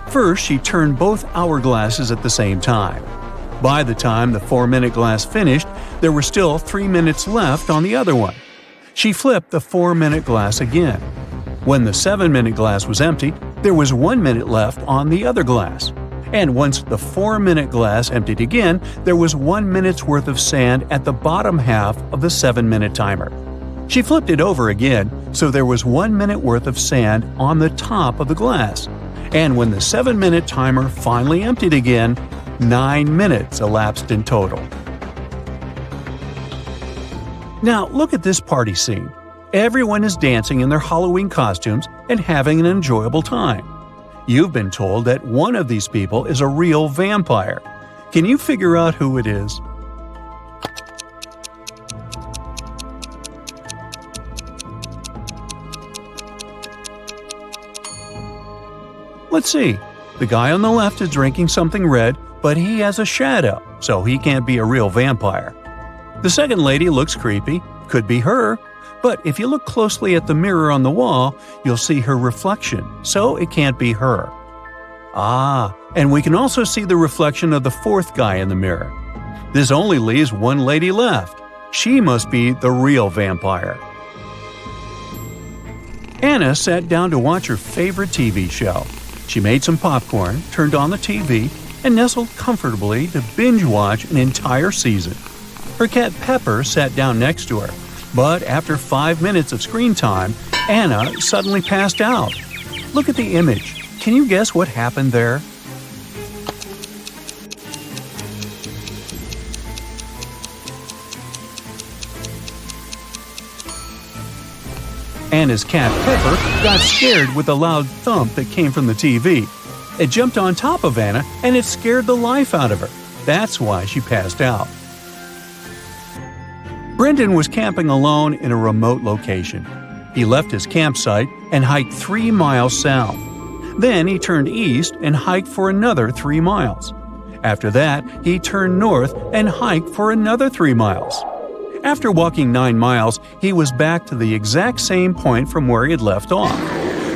First, she turned both hourglasses at the same time. By the time the 4-minute glass finished, there were still 3 minutes left on the other one. She flipped the 4-minute glass again. When the 7-minute glass was empty, there was 1 minute left on the other glass. And once the 4-minute glass emptied again, there was 1 minute's worth of sand at the bottom half of the 7-minute timer. She flipped it over again, so there was 1 minute worth of sand on the top of the glass. And when the 7-minute timer finally emptied again, 9 minutes elapsed in total. Now look at this party scene. Everyone is dancing in their Halloween costumes and having an enjoyable time. You've been told that one of these people is a real vampire. Can you figure out who it is? Let's see. The guy on the left is drinking something red, but he has a shadow, so he can't be a real vampire. The second lady looks creepy, could be her, but if you look closely at the mirror on the wall, you'll see her reflection, so it can't be her. And we can also see the reflection of the fourth guy in the mirror. This only leaves one lady left. She must be the real vampire. Anna sat down to watch her favorite TV show. She made some popcorn, turned on the TV, and nestled comfortably to binge-watch an entire season. Her cat Pepper sat down next to her, but after 5 minutes of screen time, Anna suddenly passed out. Look at the image. Can you guess what happened there? Anna's cat Pepper got scared with a loud thump that came from the TV. It jumped on top of Anna and it scared the life out of her. That's why she passed out. Brendan was camping alone in a remote location. He left his campsite and hiked 3 miles south. Then he turned east and hiked for another 3 miles. After that, he turned north and hiked for another 3 miles. After walking 9 miles, he was back to the exact same point from where he had left off.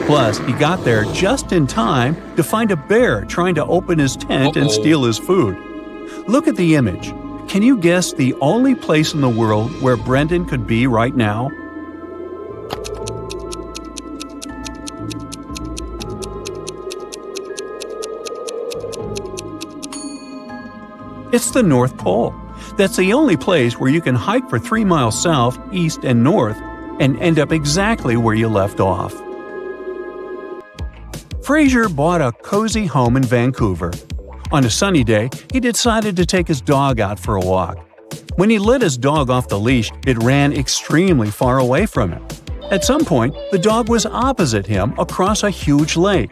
Plus, he got there just in time to find a bear trying to open his tent and steal his food. Look at the image. Can you guess the only place in the world where Brendan could be right now? It's the North Pole. That's the only place where you can hike for 3 miles south, east, and north and end up exactly where you left off. Fraser bought a cozy home in Vancouver. On a sunny day, he decided to take his dog out for a walk. When he let his dog off the leash, it ran extremely far away from him. At some point, the dog was opposite him across a huge lake.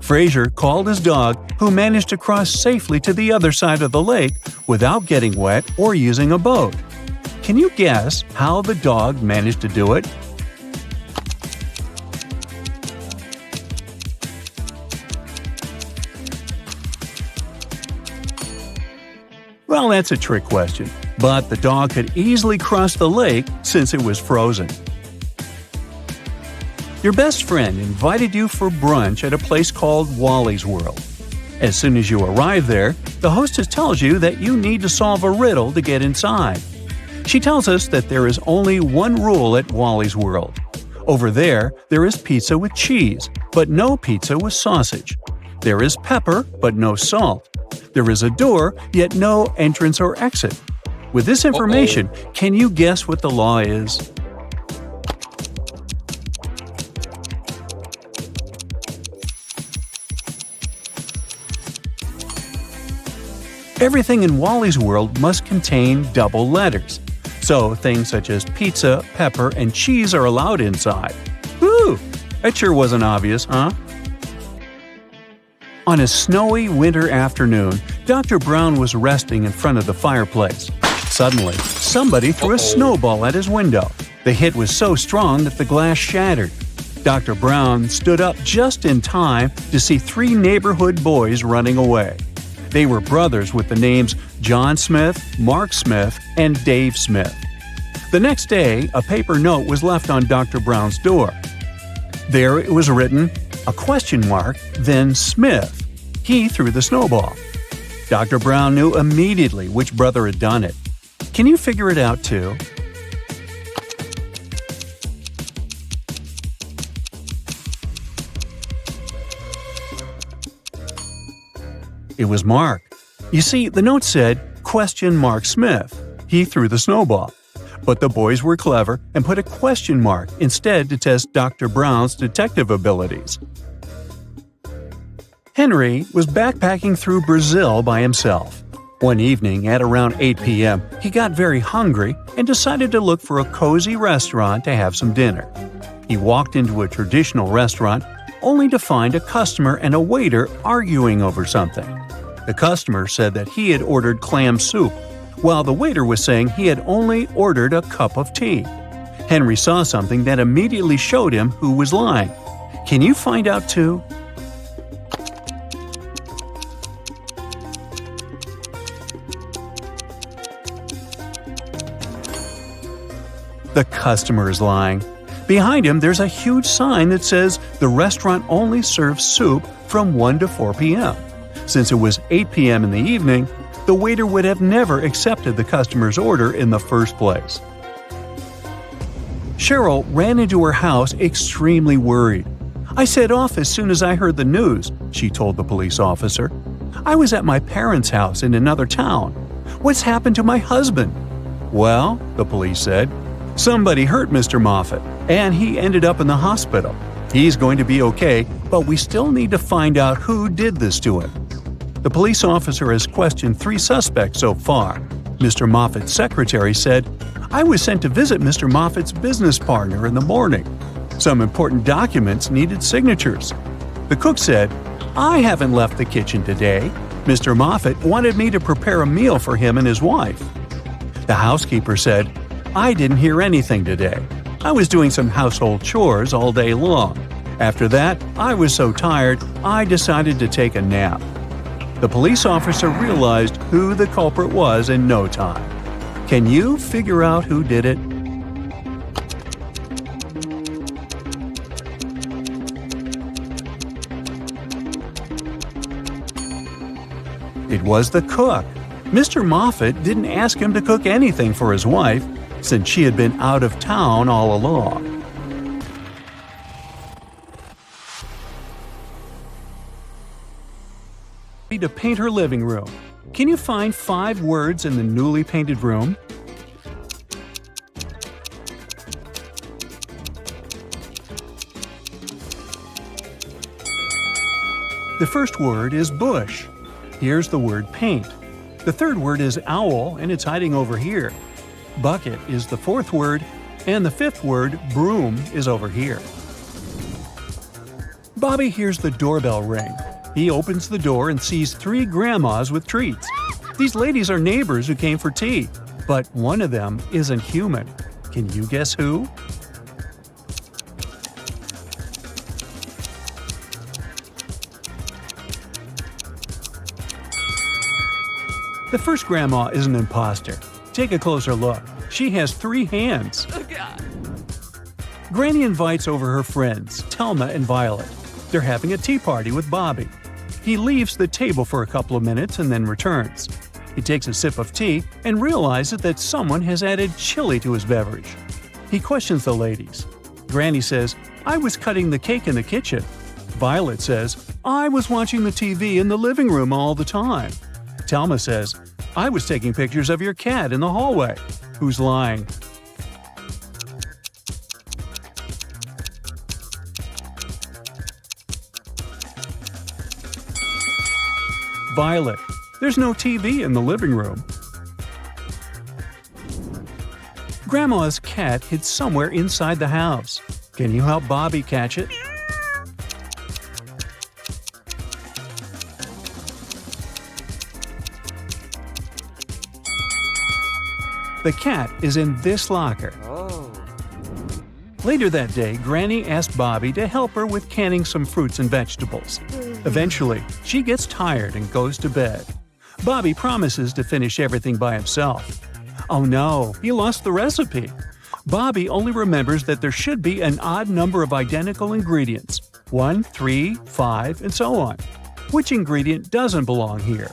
Fraser called his dog, who managed to cross safely to the other side of the lake without getting wet or using a boat. Can you guess how the dog managed to do it? Well, that's a trick question, but the dog could easily cross the lake since it was frozen. Your best friend invited you for brunch at a place called Wally's World. As soon as you arrive there, the hostess tells you that you need to solve a riddle to get inside. She tells us that there is only one rule at Wally's World. Over there is pizza with cheese, but no pizza with sausage. There is pepper, but no salt. There is a door, yet no entrance or exit. With this information, can you guess what the law is? Everything in Wally's World must contain double letters. So things such as pizza, pepper, and cheese are allowed inside. Whew! That sure wasn't obvious, huh? On a snowy winter afternoon, Dr. Brown was resting in front of the fireplace. Suddenly, somebody threw a snowball at his window. The hit was so strong that the glass shattered. Dr. Brown stood up just in time to see 3 neighborhood boys running away. They were brothers with the names John Smith, Mark Smith, and Dave Smith. The next day, a paper note was left on Dr. Brown's door. There it was written, a question mark, then Smith. He threw the snowball. Dr. Brown knew immediately which brother had done it. Can you figure it out too? It was Mark. You see, the note said, question Mark Smith. He threw the snowball. But the boys were clever and put a question mark instead to test Dr. Brown's detective abilities. Henry was backpacking through Brazil by himself. One evening at around 8 p.m., he got very hungry and decided to look for a cozy restaurant to have some dinner. He walked into a traditional restaurant only to find a customer and a waiter arguing over something. The customer said that he had ordered clam soup, while the waiter was saying he had only ordered a cup of tea. Henry saw something that immediately showed him who was lying. Can you find out too? The customer is lying. Behind him, there's a huge sign that says the restaurant only serves soup from 1 to 4 p.m. Since it was 8 p.m. in the evening, the waiter would have never accepted the customer's order in the first place. Cheryl ran into her house extremely worried. "I set off as soon as I heard the news," she told the police officer. "I was at my parents' house in another town. What's happened to my husband?" "Well," the police said, "somebody hurt Mr. Moffat, and he ended up in the hospital. He's going to be okay, but we still need to find out who did this to him." The police officer has questioned 3 suspects so far. Mr. Moffat's secretary said, "I was sent to visit Mr. Moffat's business partner in the morning. Some important documents needed signatures." The cook said, "I haven't left the kitchen today. Mr. Moffat wanted me to prepare a meal for him and his wife." The housekeeper said, "I didn't hear anything today. I was doing some household chores all day long. After that, I was so tired, I decided to take a nap." The police officer realized who the culprit was in no time. Can you figure out who did it? It was the cook. Mr. Moffat didn't ask him to cook anything for his wife, since she had been out of town all along. To paint her living room. Can you find 5 words in the newly painted room? The first word is bush. Here's the word paint. The third word is owl, and it's hiding over here. Bucket is the 4th word, and the 5th word, broom, is over here. Bobby hears the doorbell ring. He opens the door and sees 3 grandmas with treats. These ladies are neighbors who came for tea, but one of them isn't human. Can you guess who? The first grandma is an imposter. Take a closer look. She has 3 hands. Granny invites over her friends, Telma and Violet. They're having a tea party with Bobby. He leaves the table for a couple of minutes and then returns. He takes a sip of tea and realizes that someone has added chili to his beverage. He questions the ladies. Granny says, "I was cutting the cake in the kitchen." Violet says, "I was watching the TV in the living room all the time." Telma says, "I was taking pictures of your cat in the hallway." Who's lying? Violet. There's no TV in the living room. Grandma's cat hid somewhere inside the house. Can you help Bobby catch it? The cat is in this locker. Later that day, Granny asked Bobby to help her with canning some fruits and vegetables. Eventually, she gets tired and goes to bed. Bobby promises to finish everything by himself. Oh no, he lost the recipe. Bobby only remembers that there should be an odd number of identical ingredients: 1, 3, 5, and so on. Which ingredient doesn't belong here?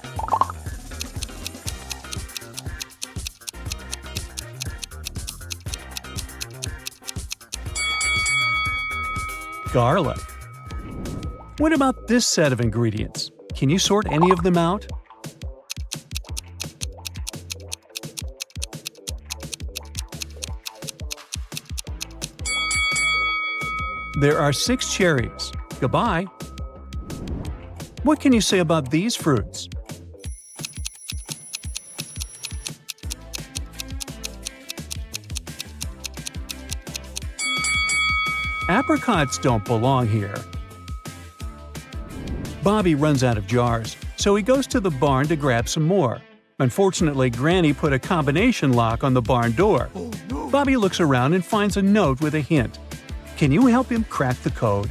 Garlic. What about this set of ingredients? Can you sort any of them out? There are 6 cherries. Goodbye. What can you say about these fruits? Apricots don't belong here. Bobby runs out of jars, so he goes to the barn to grab some more. Unfortunately, Granny put a combination lock on the barn door. Bobby looks around and finds a note with a hint. Can you help him crack the code?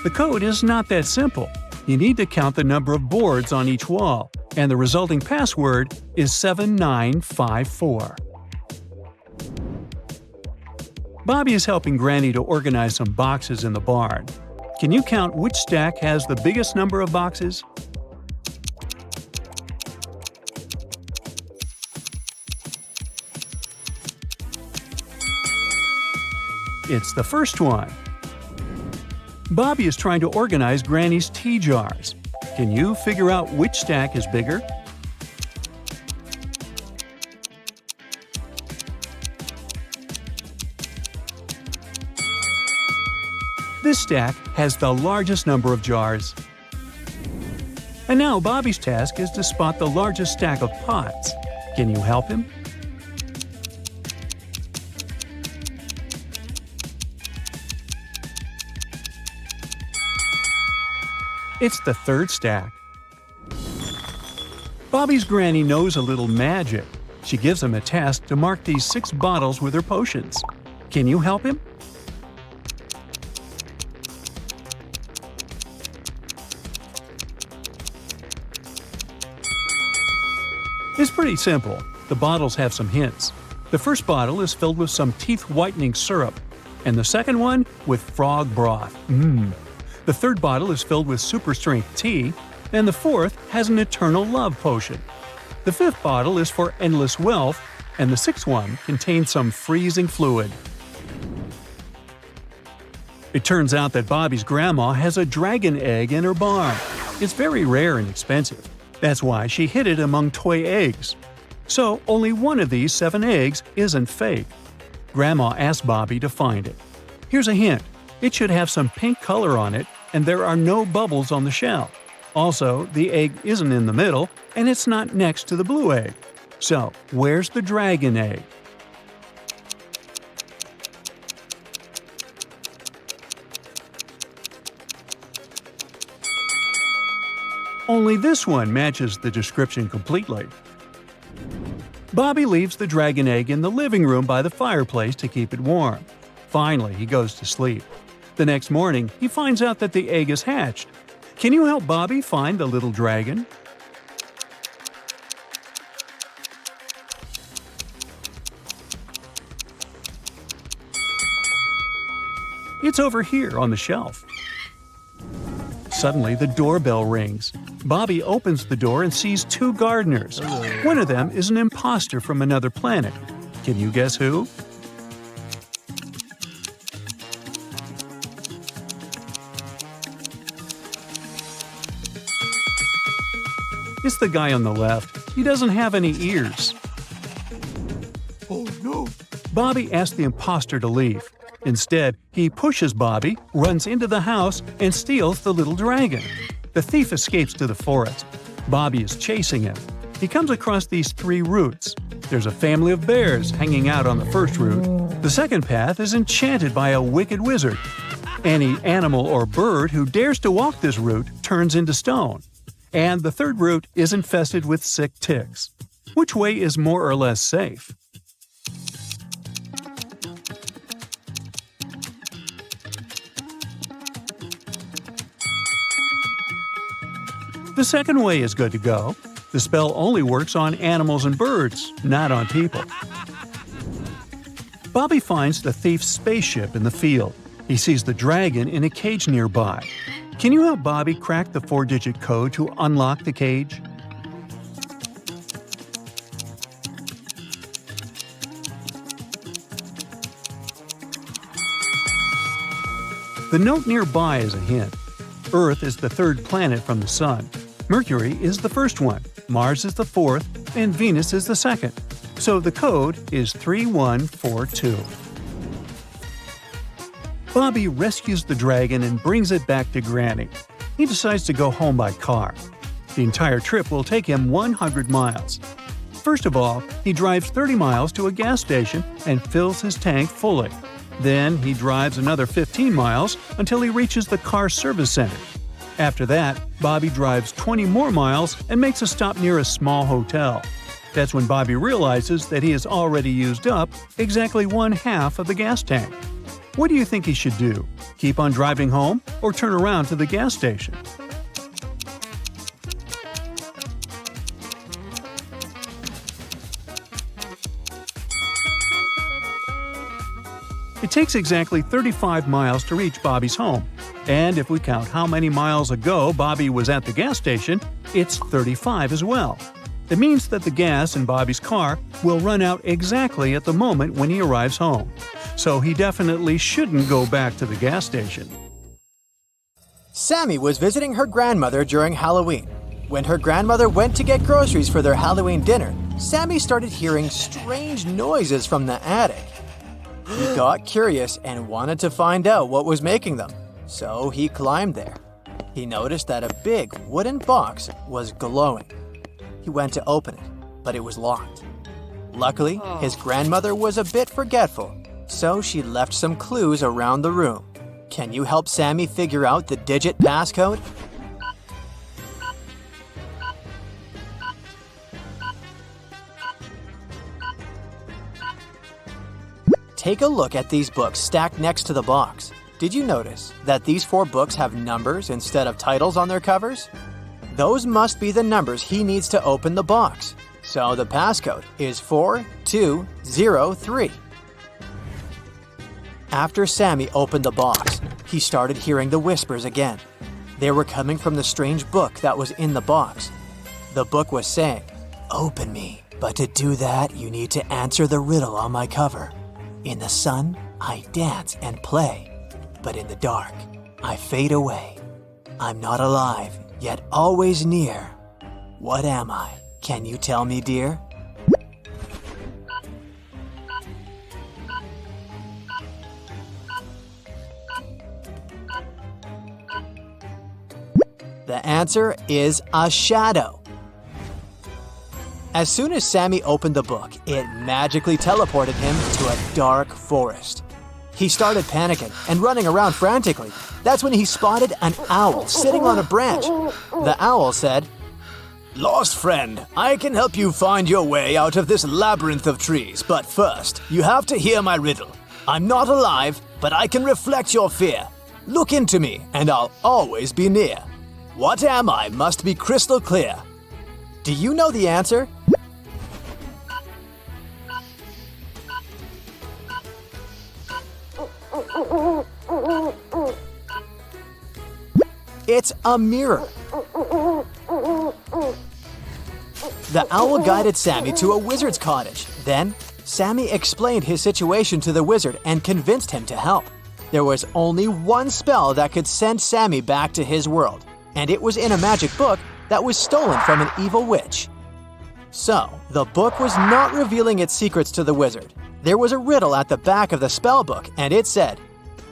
The code is not that simple. You need to count the number of boards on each wall, and the resulting password is 7954. Bobby is helping Granny to organize some boxes in the barn. Can you count which stack has the biggest number of boxes? It's the first one. Bobby is trying to organize Granny's tea jars. Can you figure out which stack is bigger? This stack has the largest number of jars. And now Bobby's task is to spot the largest stack of pots. Can you help him? It's the third stack. Bobby's granny knows a little magic. She gives him a task to mark these 6 bottles with her potions. Can you help him? It's pretty simple. The bottles have some hints. The first bottle is filled with some teeth-whitening syrup, and the second one with frog broth. The third bottle is filled with super-strength tea, and the fourth has an eternal love potion. The fifth bottle is for endless wealth, and the sixth one contains some freezing fluid. It turns out that Bobby's grandma has a dragon egg in her barn. It's very rare and expensive. That's why she hid it among toy eggs. So only one of these 7 eggs isn't fake. Grandma asked Bobby to find it. Here's a hint. It should have some pink color on it, and there are no bubbles on the shell. Also, the egg isn't in the middle, and it's not next to the blue egg. So, where's the dragon egg? Only this one matches the description completely. Bobby leaves the dragon egg in the living room by the fireplace to keep it warm. Finally, he goes to sleep. The next morning, he finds out that the egg is hatched. Can you help Bobby find the little dragon? It's over here on the shelf. Suddenly, the doorbell rings. Bobby opens the door and sees 2 gardeners. One of them is an imposter from another planet. Can you guess who? It's the guy on the left. He doesn't have any ears. Oh no! Bobby asks the imposter to leave. Instead, he pushes Bobby, runs into the house, and steals the little dragon. The thief escapes to the forest. Bobby is chasing him. He comes across these 3 routes. There's a family of bears hanging out on the first route. The second path is enchanted by a wicked wizard. Any animal or bird who dares to walk this route turns into stone. And the third route is infested with sick ticks. Which way is more or less safe? The second way is good to go. The spell only works on animals and birds, not on people. Bobby finds the thief's spaceship in the field. He sees the dragon in a cage nearby. Can you help Bobby crack the 4-digit code to unlock the cage? The note nearby is a hint. Earth is the third planet from the Sun. Mercury is the first one, Mars is the fourth, and Venus is the second. So the code is 3142. Bobby rescues the dragon and brings it back to Granny. He decides to go home by car. The entire trip will take him 100 miles. First of all, he drives 30 miles to a gas station and fills his tank fully. Then he drives another 15 miles until he reaches the car service center. After that, Bobby drives 20 more miles and makes a stop near a small hotel. That's when Bobby realizes that he has already used up exactly 1/2 of the gas tank. What do you think he should do? Keep on driving home or turn around to the gas station? It takes exactly 35 miles to reach Bobby's home. And if we count how many miles ago Bobby was at the gas station, it's 35 as well. It means that the gas in Bobby's car will run out exactly at the moment when he arrives home. So he definitely shouldn't go back to the gas station. Sammy was visiting her grandmother during Halloween. When her grandmother went to get groceries for their Halloween dinner, Sammy started hearing strange noises from the attic. He got curious and wanted to find out what was making them, so he climbed there. He noticed that a big wooden box was glowing. He went to open it, but it was locked. Luckily, his grandmother was a bit forgetful, so she left some clues around the room. Can you help Sammy figure out the digit passcode? Take a look at these books stacked next to the box. Did you notice that these 4 books have numbers instead of titles on their covers? Those must be the numbers he needs to open the box. So the passcode is 4203. After Sammy opened the box, he started hearing the whispers again. They were coming from the strange book that was in the box. The book was saying, "Open me, but to do that you need to answer the riddle on my cover. In the sun, I dance and play, but in the dark, I fade away. I'm not alive, yet always near. What am I? Can you tell me, dear?" The answer is a shadow. As soon as Sammy opened the book, it magically teleported him to a dark forest. He started panicking and running around frantically. That's when he spotted an owl sitting on a branch. The owl said, "Lost friend, I can help you find your way out of this labyrinth of trees, but first, you have to hear my riddle. I'm not alive, but I can reflect your fear. Look into me, and I'll always be near. What am I must be crystal clear." Do you know the answer? It's a mirror. The owl guided Sammy to a wizard's cottage. Then, Sammy explained his situation to the wizard and convinced him to help. There was only one spell that could send Sammy back to his world, and it was in a magic book that was stolen from an evil witch. So, the book was not revealing its secrets to the wizard. There was a riddle at the back of the spell book, and it said,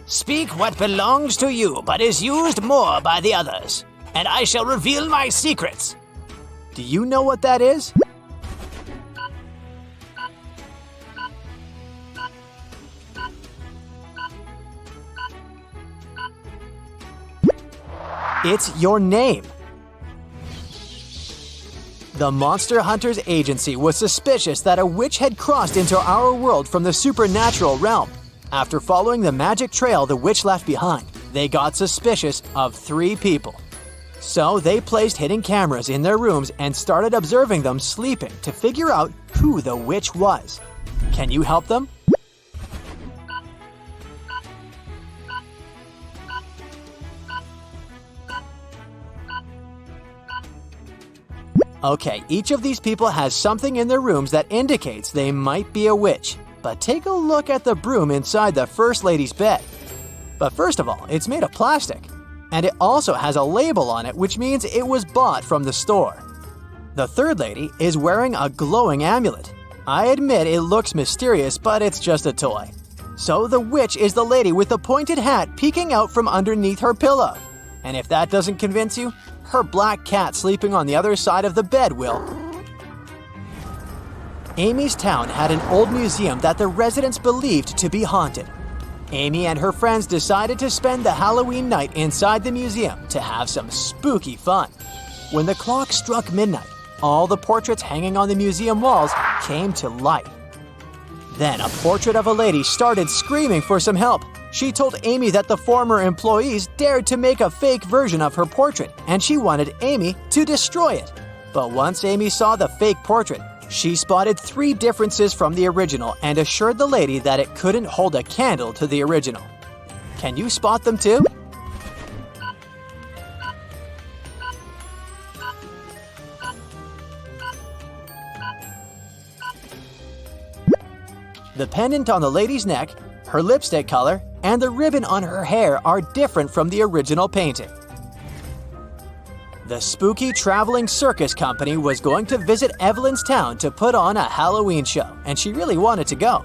"Speak what belongs to you but is used more by the others, and I shall reveal my secrets." Do you know what that is? It's your name. The Monster Hunters Agency was suspicious that a witch had crossed into our world from the supernatural realm. After following the magic trail the witch left behind, they got suspicious of 3 people. So they placed hidden cameras in their rooms and started observing them sleeping to figure out who the witch was. Can you help them? Okay, each of these people has something in their rooms that indicates they might be a witch. But take a look at the broom inside the First Lady's bed. But first of all, it's made of plastic. And it also has a label on it, which means it was bought from the store. The Third Lady is wearing a glowing amulet. I admit it looks mysterious, but it's just a toy. So the witch is the lady with the pointed hat peeking out from underneath her pillow. And if that doesn't convince you, her black cat sleeping on the other side of the bed will. Amy's town had an old museum that the residents believed to be haunted. Amy and her friends decided to spend the Halloween night inside the museum to have some spooky fun. When the clock struck midnight, all the portraits hanging on the museum walls came to life. Then a portrait of a lady started screaming for some help. She told Amy that the former employees dared to make a fake version of her portrait, and she wanted Amy to destroy it. But once Amy saw the fake portrait, She spotted 3 differences from the original and assured the lady that it couldn't hold a candle to the original. Can you spot them too? The pendant on the lady's neck, her lipstick color, and the ribbon on her hair are different from the original painting. The spooky traveling circus company was going to visit Evelyn's town to put on a Halloween show, and she really wanted to go.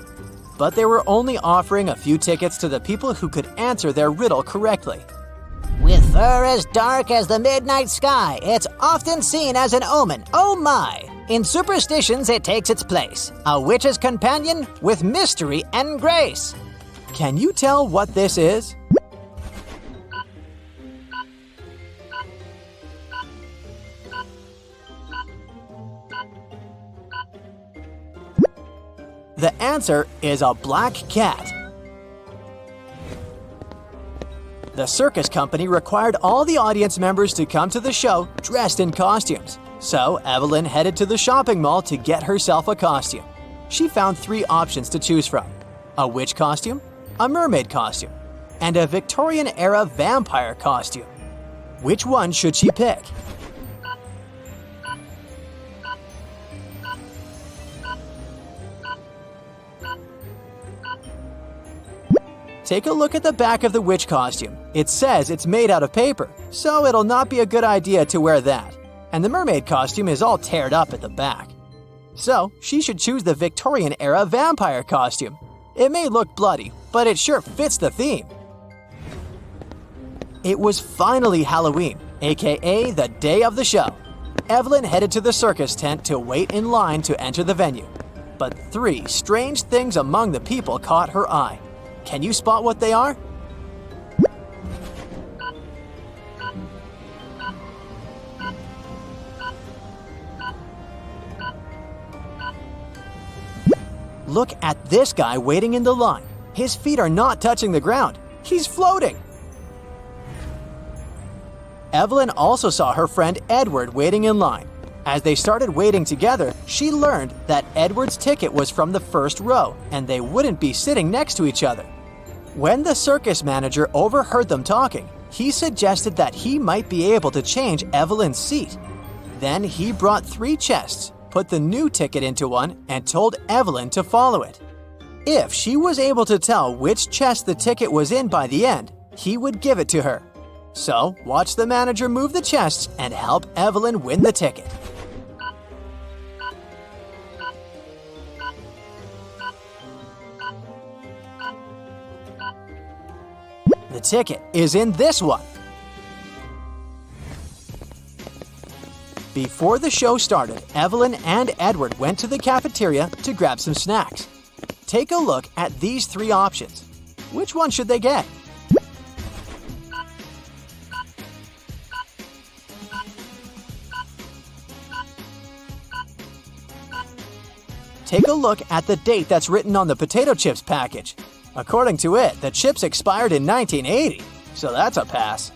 But they were only offering a few tickets to the people who could answer their riddle correctly. With fur as dark as the midnight sky, it's often seen as an omen. Oh my! In superstitions, it takes its place. A witch's companion with mystery and grace. Can you tell what this is? The answer is a black cat. The circus company required all the audience members to come to the show dressed in costumes. So Evelyn headed to the shopping mall to get herself a costume. She found 3 options to choose from: a witch costume, a mermaid costume, and a Victorian-era vampire costume. Which one should she pick? Take a look at the back of the witch costume. It says it's made out of paper, so it'll not be a good idea to wear that. And the mermaid costume is all teared up at the back. So she should choose the Victorian-era vampire costume. It may look bloody, but it sure fits the theme. It was finally Halloween, aka the day of the show. Evelyn headed to the circus tent to wait in line to enter the venue. But 3 strange things among the people caught her eye. Can you spot what they are? Look at this guy waiting in the line. His feet are not touching the ground. He's floating. Evelyn also saw her friend Edward waiting in line. As they started waiting together, she learned that Edward's ticket was from the first row, and they wouldn't be sitting next to each other. When the circus manager overheard them talking, he suggested that he might be able to change Evelyn's seat. Then he brought 3 chests, put the new ticket into one, and told Evelyn to follow it. If she was able to tell which chest the ticket was in by the end, he would give it to her. So, watch the manager move the chests and help Evelyn win the ticket. The ticket is in this one. Before the show started, Evelyn and Edward went to the cafeteria to grab some snacks. Take a look at these 3 options. Which one should they get? Take a look at the date that's written on the potato chips package. According to it, the chips expired in 1980, so that's a pass.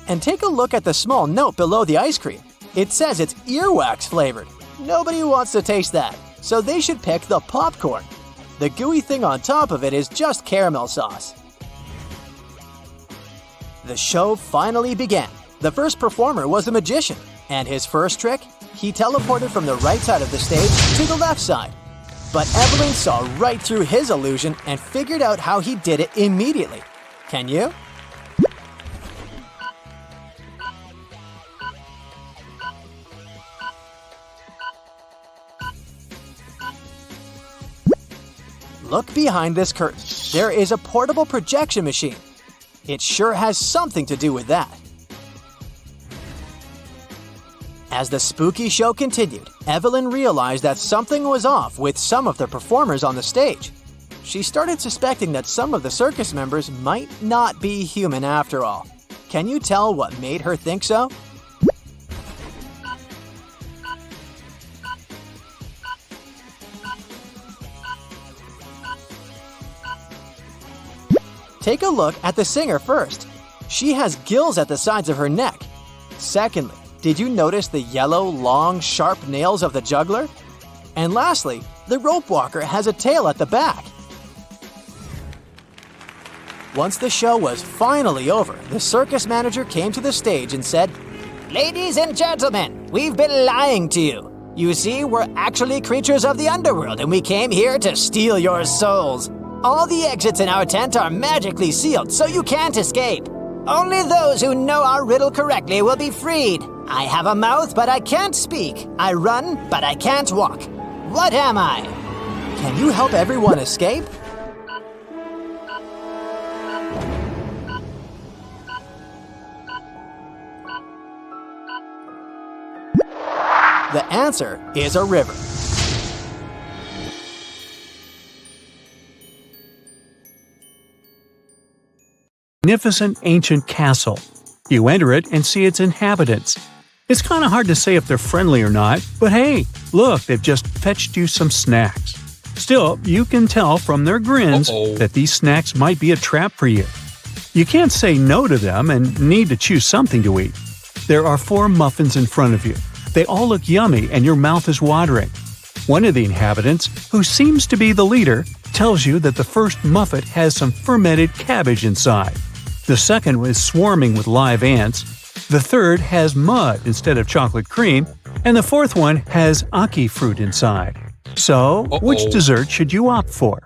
And take a look at the small note below the ice cream. It says it's earwax flavored. Nobody wants to taste that, so they should pick the popcorn. The gooey thing on top of it is just caramel sauce. The show finally began. The first performer was a magician, and his first trick, he teleported from the right side of the stage to the left side. But Evelyn saw right through his illusion and figured out how he did it immediately. Can you? Look behind this curtain. There is a portable projection machine. It sure has something to do with that. As the spooky show continued, Evelyn realized that something was off with some of the performers on the stage. She started suspecting that some of the circus members might not be human after all. Can you tell what made her think so? Take a look at the singer first. She has gills at the sides of her neck. Secondly, did you notice the yellow, long, sharp nails of the juggler? And lastly, the rope walker has a tail at the back. Once the show was finally over, the circus manager came to the stage and said, Ladies and gentlemen, we've been lying to you. You see, we're actually creatures of the underworld and we came here to steal your souls. All the exits in our tent are magically sealed, so you can't escape. Only those who know our riddle correctly will be freed. I have a mouth, but I can't speak. I run, but I can't walk. What am I? Can you help everyone escape? The answer is a river. Magnificent ancient castle. You enter it and see its inhabitants. It's kind of hard to say if they're friendly or not, but hey, look, they've just fetched you some snacks. Still, you can tell from their grins that these snacks might be a trap for you. You can't say no to them and need to choose something to eat. There are 4 muffins in front of you. They all look yummy and your mouth is watering. One of the inhabitants, who seems to be the leader, tells you that the first muffin has some fermented cabbage inside. The second is swarming with live ants. The third has mud instead of chocolate cream. And the fourth one has ackee fruit inside. So, which dessert should you opt for?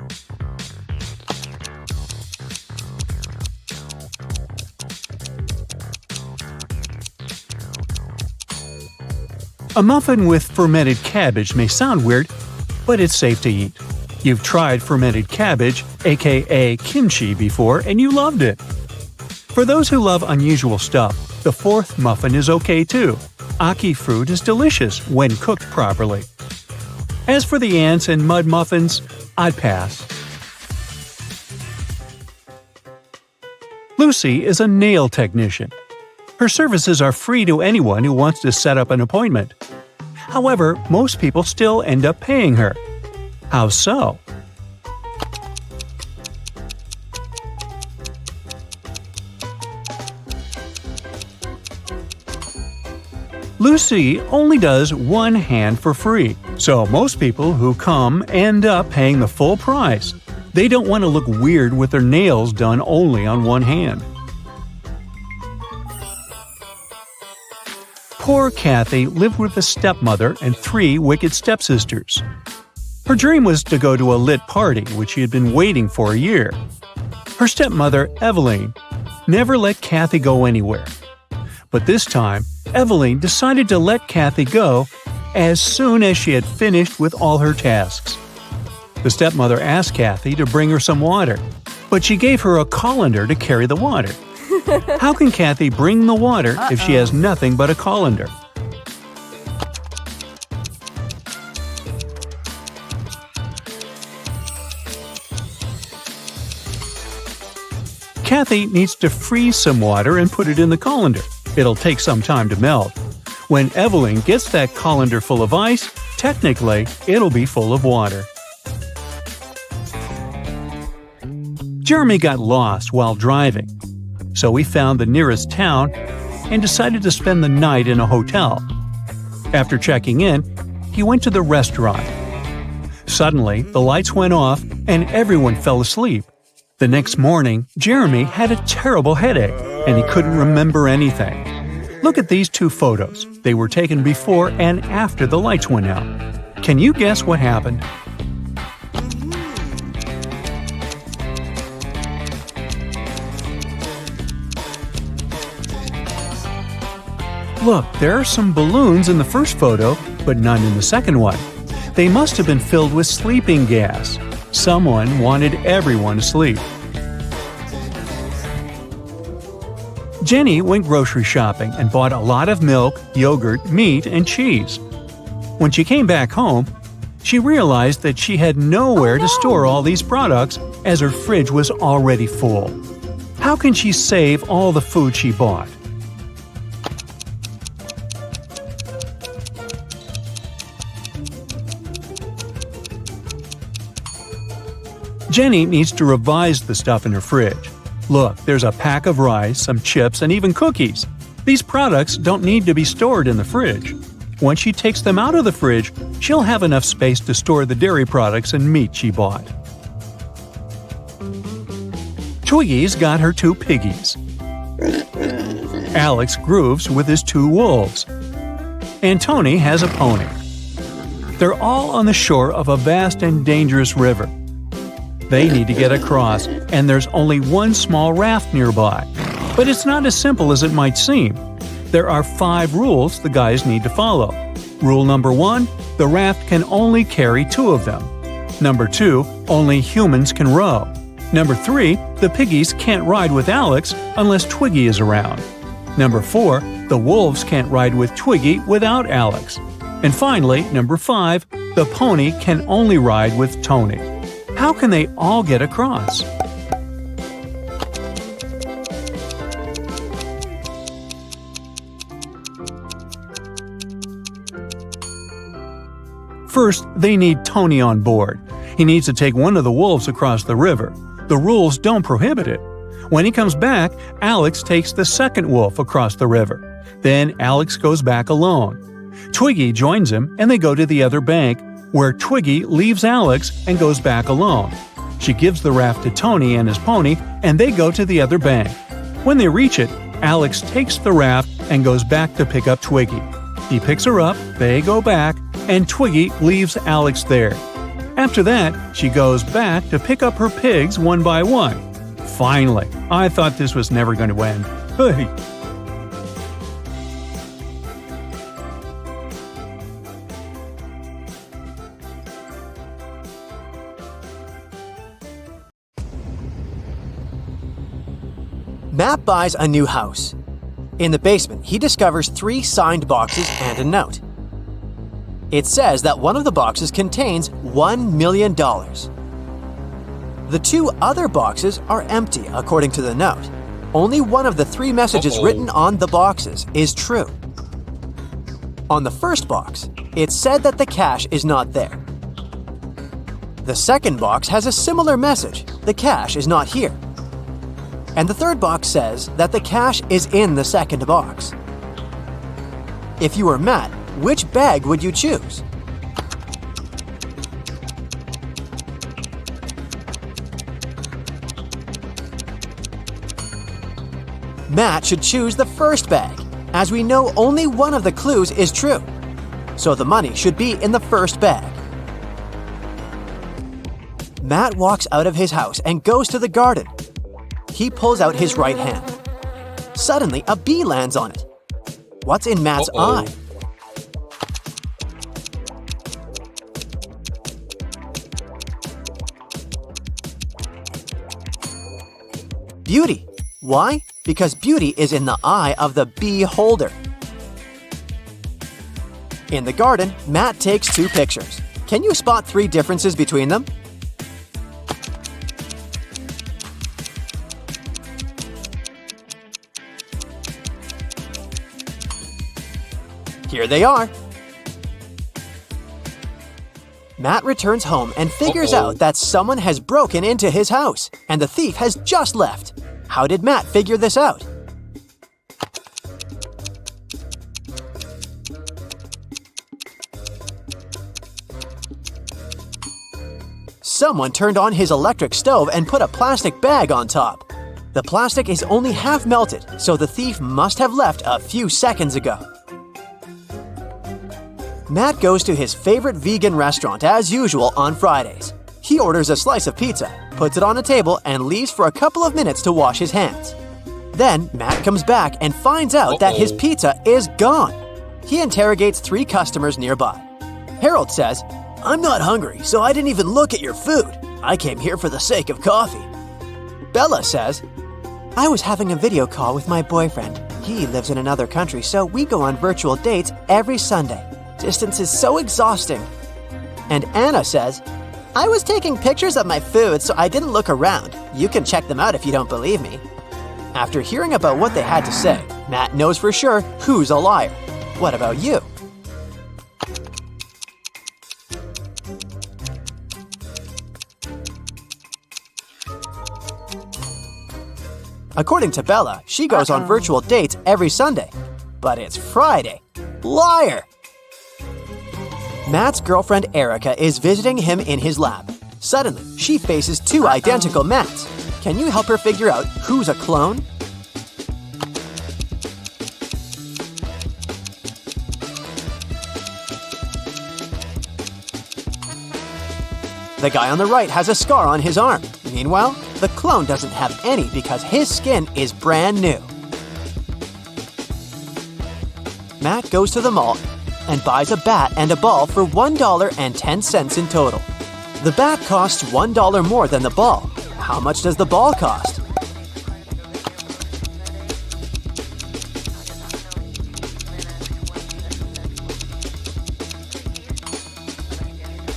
A muffin with fermented cabbage may sound weird, but it's safe to eat. You've tried fermented cabbage, aka kimchi, before and you loved it. For those who love unusual stuff, the fourth muffin is okay too. Ackee fruit is delicious when cooked properly. As for the ants and mud muffins, I'd pass. Lucy is a nail technician. Her services are free to anyone who wants to set up an appointment. However, most people still end up paying her. How so? Lucy only does one hand for free, so most people who come end up paying the full price. They don't want to look weird with their nails done only on one hand. Poor Kathy lived with a stepmother and 3 wicked stepsisters. Her dream was to go to a lit party, which she had been waiting for a year. Her stepmother, Eveline, never let Kathy go anywhere. But this time, Eveline decided to let Kathy go as soon as she had finished with all her tasks. The stepmother asked Kathy to bring her some water, but she gave her a colander to carry the water. How can Kathy bring the water if she has nothing but a colander? Kathy needs to freeze some water and put it in the colander. It'll take some time to melt. When Eveline gets that colander full of ice, technically, it'll be full of water. Jeremy got lost while driving, so he found the nearest town and decided to spend the night in a hotel. After checking in, he went to the restaurant. Suddenly, the lights went off and everyone fell asleep. The next morning, Jeremy had a terrible headache and he couldn't remember anything. Look at these 2 photos. They were taken before and after the lights went out. Can you guess what happened? Look, there are some balloons in the first photo, but none in the second one. They must have been filled with sleeping gas. Someone wanted everyone to sleep. Jenny went grocery shopping and bought a lot of milk, yogurt, meat, and cheese. When she came back home, she realized that she had nowhere to store all these products as her fridge was already full. How can she save all the food she bought? Jenny needs to revise the stuff in her fridge. Look, there's a pack of rice, some chips, and even cookies. These products don't need to be stored in the fridge. Once she takes them out of the fridge, she'll have enough space to store the dairy products and meat she bought. Twiggy's got her 2 piggies. Alex grooves with his 2 wolves. And Tony has a pony. They're all on the shore of a vast and dangerous river. They need to get across, and there's only one small raft nearby. But it's not as simple as it might seem. There are 5 rules the guys need to follow. Rule number 1, the raft can only carry 2 of them. Number 2, only humans can row. Number 3, the piggies can't ride with Alex unless Twiggy is around. Number 4, the wolves can't ride with Twiggy without Alex. And finally, number 5, the pony can only ride with Tony. How can they all get across? First, they need Tony on board. He needs to take one of the wolves across the river. The rules don't prohibit it. When he comes back, Alex takes the second wolf across the river. Then Alex goes back alone. Twiggy joins him and they go to the other bank, where Twiggy leaves Alex and goes back alone. She gives the raft to Tony and his pony, and they go to the other bank. When they reach it, Alex takes the raft and goes back to pick up Twiggy. He picks her up, they go back, and Twiggy leaves Alex there. After that, she goes back to pick up her pigs one by one. Finally, I thought this was never going to end. Hey. Matt buys a new house. In the basement, he discovers 3 signed boxes and a note. It says that one of the boxes contains $1 million. The 2 other boxes are empty, according to the note. Only one of the 3 messages written on the boxes is true. On the first box, it said that the cash is not there. The second box has a similar message: the cash is not here. And the third box says that the cash is in the second box. If you were Matt, which bag would you choose? Matt should choose the first bag, as we know only one of the clues is true. So the money should be in the first bag. Matt walks out of his house and goes to the garden. He pulls out his right hand. Suddenly, a bee lands on it. What's in Matt's eye? Beauty. Why? Because beauty is in the eye of the bee holder. In the garden, Matt takes 2 pictures. Can you spot 3 differences between them? Here they are. Matt returns home and figures out that someone has broken into his house, and the thief has just left. How did Matt figure this out? Someone turned on his electric stove and put a plastic bag on top. The plastic is only half melted, so the thief must have left a few seconds ago. Matt goes to his favorite vegan restaurant as usual on Fridays. He orders a slice of pizza, puts it on a table, and leaves for a couple of minutes to wash his hands. Then Matt comes back and finds out that his pizza is gone. He interrogates 3 customers nearby. Harold says, "I'm not hungry, so I didn't even look at your food. I came here for the sake of coffee." Bella says, "I was having a video call with my boyfriend. He lives in another country, so we go on virtual dates every Sunday. Distance is so exhausting." And Anna says, "I was taking pictures of my food, so I didn't look around. You can check them out if you don't believe me." After hearing about what they had to say, Matt knows for sure who's a liar. What about you? According to Bella, she goes on virtual dates every Sunday. But it's Friday. Liar! Matt's girlfriend Erica is visiting him in his lab. Suddenly, she faces two identical Matts. Can you help her figure out who's a clone? The guy on the right has a scar on his arm. Meanwhile, the clone doesn't have any because his skin is brand new. Matt goes to the mall and buys a bat and a ball for $1.10 in total. The bat costs $1 more than the ball. How much does the ball cost?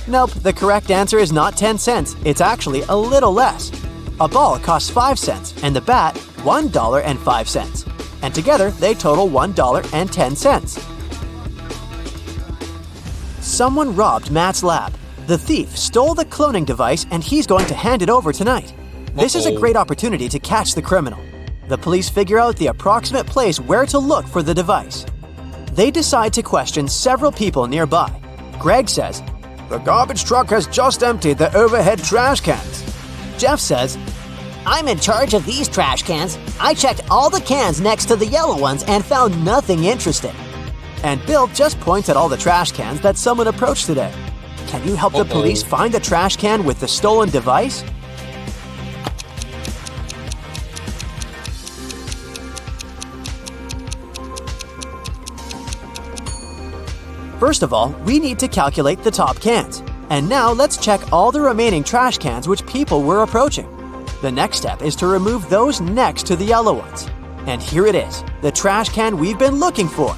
Nope, the correct answer is not 10 cents. It's actually a little less. A ball costs 5 cents and the bat $1.05. And together they total $1.10. Someone robbed Matt's lab. The thief stole the cloning device and he's going to hand it over tonight. This is a great opportunity to catch the criminal. The police figure out the approximate place where to look for the device. They decide to question several people nearby. Greg says, "The garbage truck has just emptied the overhead trash cans." Jeff says, I'm in charge of these trash cans. I checked all the cans next to the yellow ones and found nothing interesting. And Bill just points at all the trash cans that someone approached today. Can you help the police find the trash can with the stolen device? First of all, we need to calculate the top cans. And now let's check all the remaining trash cans which people were approaching. The next step is to remove those next to the yellow ones. And here it is, the trash can we've been looking for.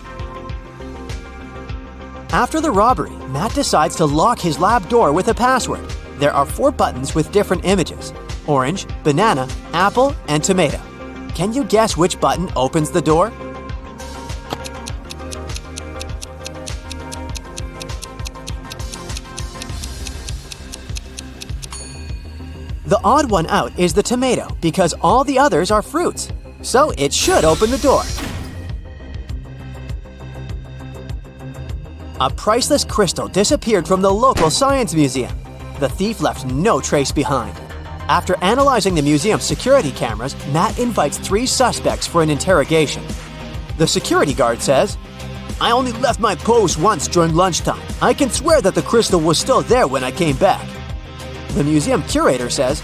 After the robbery, Matt decides to lock his lab door with a password. There are 4 buttons with different images: orange, banana, apple, and tomato. Can you guess which button opens the door? The odd one out is the tomato because all the others are fruits, so it should open the door. A priceless crystal disappeared from the local science museum. The thief left no trace behind. After analyzing the museum's security cameras, Matt invites 3 suspects for an interrogation. The security guard says, "I only left my post once during lunchtime. I can swear that the crystal was still there when I came back." The museum curator says,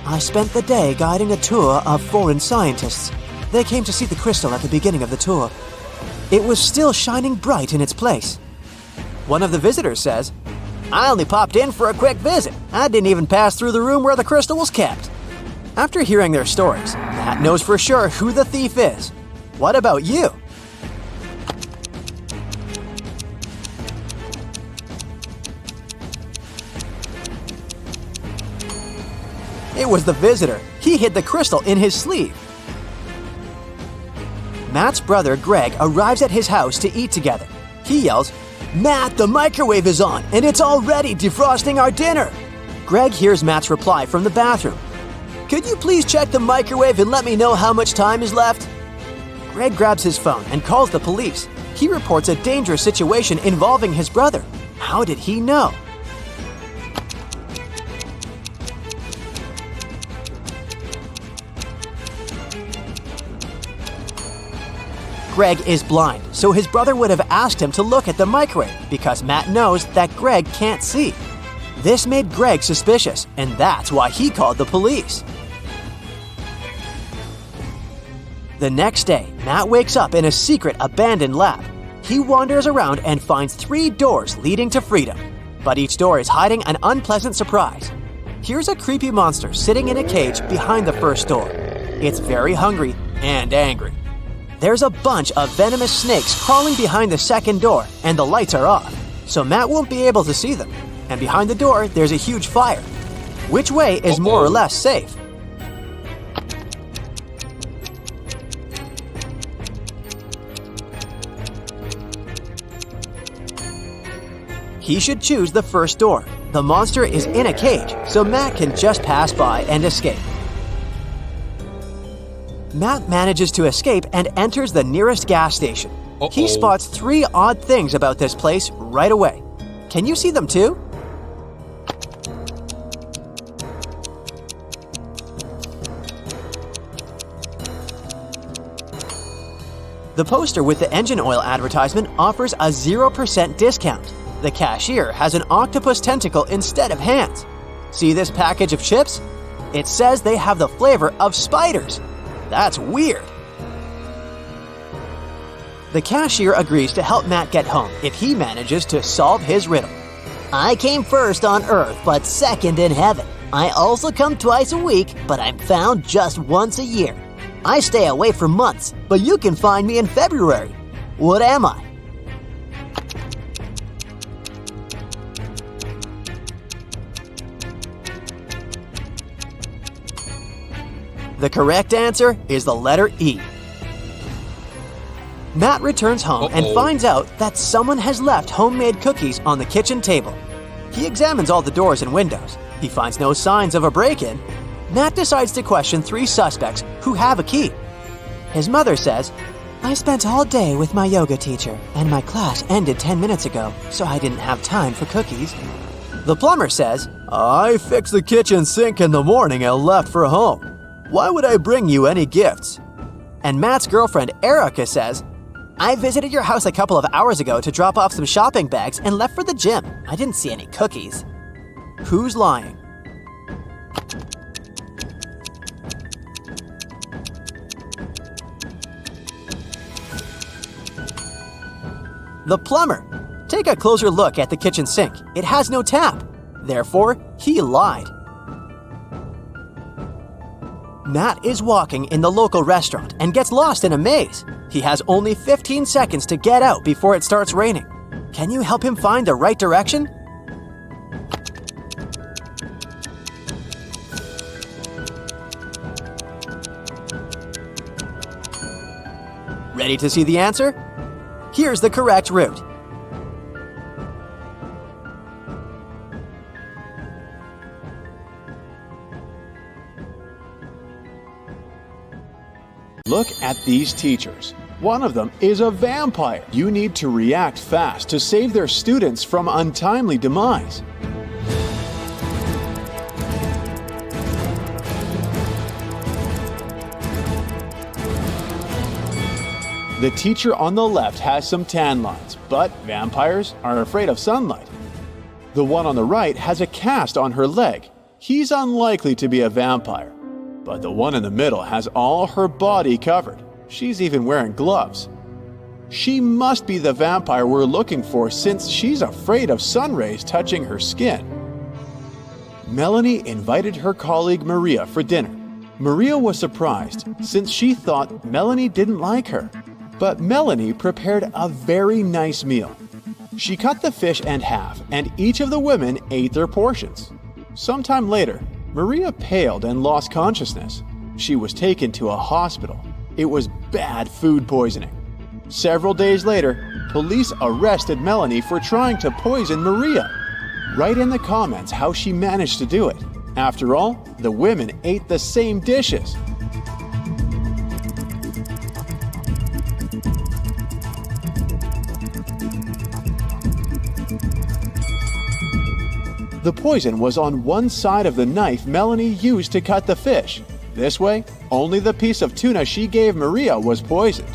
"I spent the day guiding a tour of foreign scientists. They came to see the crystal at the beginning of the tour. It was still shining bright in its place." One of the visitors says, "I only popped in for a quick visit. I didn't even pass through the room where the crystal was kept." After hearing their stories, Matt knows for sure who the thief is. What about you? It was the visitor. He hid the crystal in his sleeve. Matt's brother Greg arrives at his house to eat together. He yells, "Matt, the microwave is on, and it's already defrosting our dinner." Greg hears Matt's reply from the bathroom. "Could you please check the microwave and let me know how much time is left?" Greg grabs his phone and calls the police. He reports a dangerous situation involving his brother. How did he know? Greg is blind, so his brother would have asked him to look at the microwave because Matt knows that Greg can't see. This made Greg suspicious, and that's why he called the police. The next day, Matt wakes up in a secret abandoned lab. He wanders around and finds 3 doors leading to freedom, but each door is hiding an unpleasant surprise. Here's a creepy monster sitting in a cage behind the first door. It's very hungry and angry. There's a bunch of venomous snakes crawling behind the second door, and the lights are off, so Matt won't be able to see them. And behind the door, there's a huge fire. Which way is more or less safe? He should choose the first door. The monster is in a cage, so Matt can just pass by and escape. Matt manages to escape and enters the nearest gas station. He spots 3 odd things about this place right away. Can you see them too? The poster with the engine oil advertisement offers a 0% discount. The cashier has an octopus tentacle instead of hands. See this package of chips? It says they have the flavor of spiders. That's weird. The cashier agrees to help Matt get home if he manages to solve his riddle. I came first on Earth, but second in heaven. I also come twice a week, but I'm found just once a year. I stay away for months, but you can find me in February. What am I? The correct answer is the letter E. Matt returns home and finds out that someone has left homemade cookies on the kitchen table. He examines all the doors and windows. He finds no signs of a break-in. Matt decides to question 3 suspects who have a key. His mother says, "I spent all day with my yoga teacher, and my class ended 10 minutes ago, so I didn't have time for cookies." The plumber says, "I fixed the kitchen sink in the morning and left for home. Why would I bring you any gifts?" And Matt's girlfriend Erica says, "I visited your house a couple of hours ago to drop off some shopping bags and left for the gym. I didn't see any cookies." Who's lying? The plumber. Take a closer look at the kitchen sink. It has no tap. Therefore, he lied. Matt is walking in the local restaurant and gets lost in a maze. He has only 15 seconds to get out before it starts raining. Can you help him find the right direction? Ready to see the answer? Here's the correct route. Look at these teachers. One of them is a vampire. You need to react fast to save their students from untimely demise. The teacher on the left has some tan lines, but vampires are afraid of sunlight. The one on the right has a cast on her leg. He's unlikely to be a vampire. But the one in the middle has all her body covered. She's even wearing gloves. She must be the vampire we're looking for since she's afraid of sun rays touching her skin. Melanie invited her colleague Maria for dinner. Maria was surprised since she thought Melanie didn't like her. But Melanie prepared a very nice meal. She cut the fish in half, and each of the women ate their portions. Sometime later, Maria paled and lost consciousness. She was taken to a hospital. It was bad food poisoning. Several days later, police arrested Melanie for trying to poison Maria. Write in the comments how she managed to do it. After all, the women ate the same dishes. The poison was on one side of the knife Melanie used to cut the fish. This way, only the piece of tuna she gave Maria was poisoned.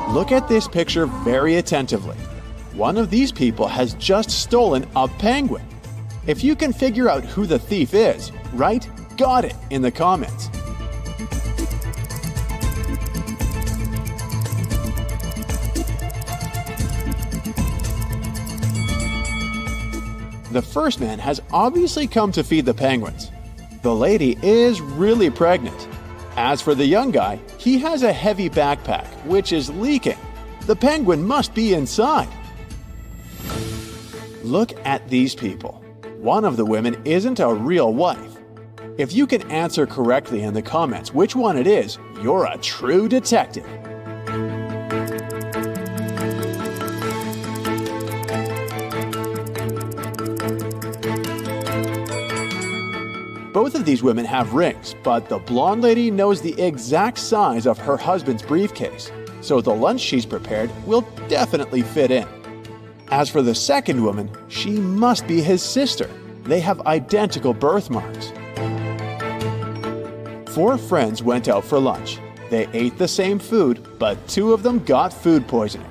Look at this picture very attentively. One of these people has just stolen a penguin. If you can figure out who the thief is, write "got it" in the comments. The first man has obviously come to feed the penguins. The lady is really pregnant. As for the young guy, he has a heavy backpack, which is leaking. The penguin must be inside. Look at these people. One of the women isn't a real wife. If you can answer correctly in the comments which one it is, you're a true detective. Both of these women have rings, but the blonde lady knows the exact size of her husband's briefcase, so the lunch she's prepared will definitely fit in. As for the second woman, she must be his sister. They have identical birthmarks. 4 friends went out for lunch. They ate the same food, but 2 of them got food poisoning.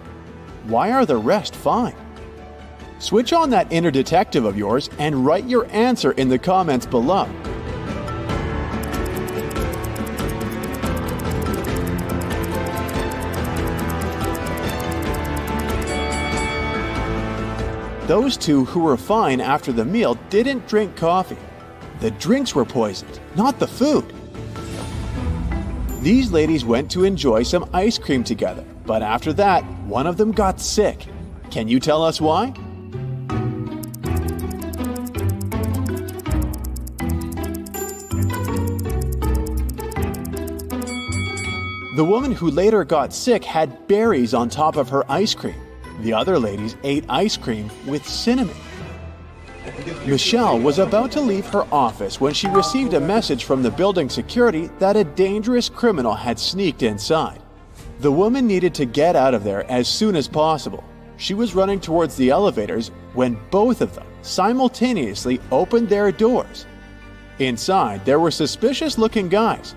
Why are the rest fine? Switch on that inner detective of yours and write your answer in the comments below. Those 2 who were fine after the meal didn't drink coffee. The drinks were poisoned, not the food. These ladies went to enjoy some ice cream together, but after that, one of them got sick. Can you tell us why? The woman who later got sick had berries on top of her ice cream. The other ladies ate ice cream with cinnamon. Michelle was about to leave her office when she received a message from the building security that a dangerous criminal had sneaked inside. The woman needed to get out of there as soon as possible. She was running towards the elevators when both of them simultaneously opened their doors. Inside, there were suspicious-looking guys.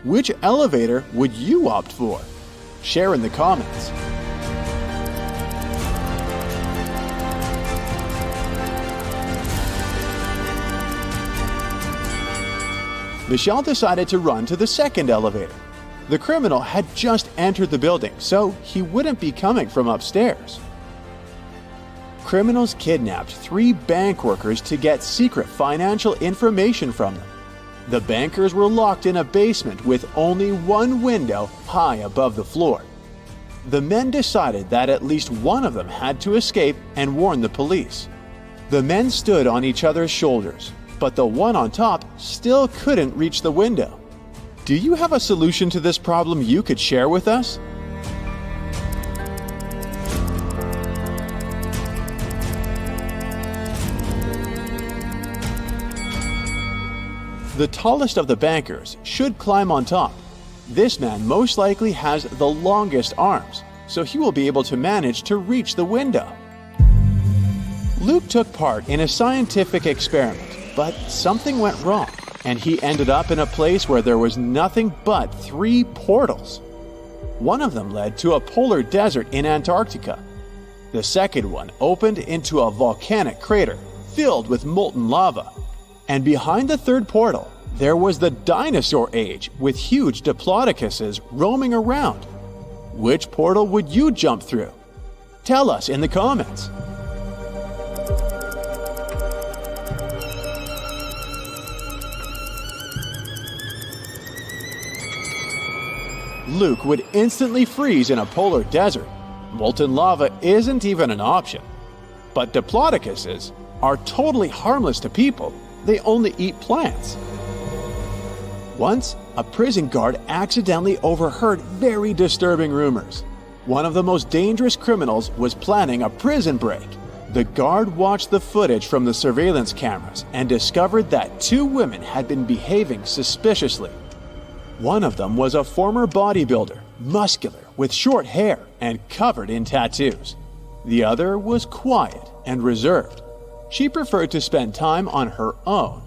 Which elevator would you opt for? Share in the comments. Michelle decided to run to the second elevator. The criminal had just entered the building, so he wouldn't be coming from upstairs. Criminals kidnapped 3 bank workers to get secret financial information from them. The bankers were locked in a basement with only one window high above the floor. The men decided that at least one of them had to escape and warn the police. The men stood on each other's shoulders, but the one on top still couldn't reach the window. Do you have a solution to this problem you could share with us? The tallest of the bankers should climb on top. This man most likely has the longest arms, so he will be able to manage to reach the window. Luke took part in a scientific experiment, but something went wrong, and he ended up in a place where there was nothing but 3 portals. One of them led to a polar desert in Antarctica. The second one opened into a volcanic crater filled with molten lava. And behind the third portal, there was the dinosaur age with huge diplodocuses roaming around. Which portal would you jump through? Tell us in the comments. Luke would instantly freeze in a polar desert. Molten lava isn't even an option. But diplodocuses are totally harmless to people. They only eat plants. Once, a prison guard accidentally overheard very disturbing rumors. One of the most dangerous criminals was planning a prison break. The guard watched the footage from the surveillance cameras and discovered that 2 women had been behaving suspiciously. One of them was a former bodybuilder, muscular, with short hair and covered in tattoos. The other was quiet and reserved. She preferred to spend time on her own.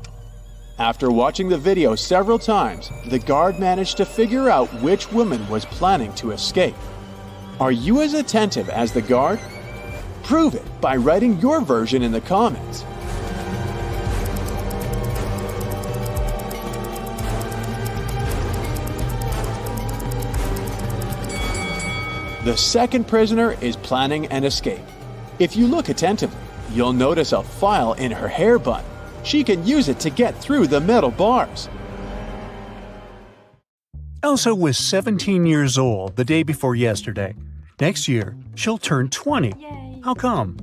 After watching the video several times, the guard managed to figure out which woman was planning to escape. Are you as attentive as the guard? Prove it by writing your version in the comments. The second prisoner is planning an escape. If you look attentively, you'll notice a file in her hair bun. She can use it to get through the metal bars. Elsa was 17 years old the day before yesterday. Next year, she'll turn 20. Yay. How come?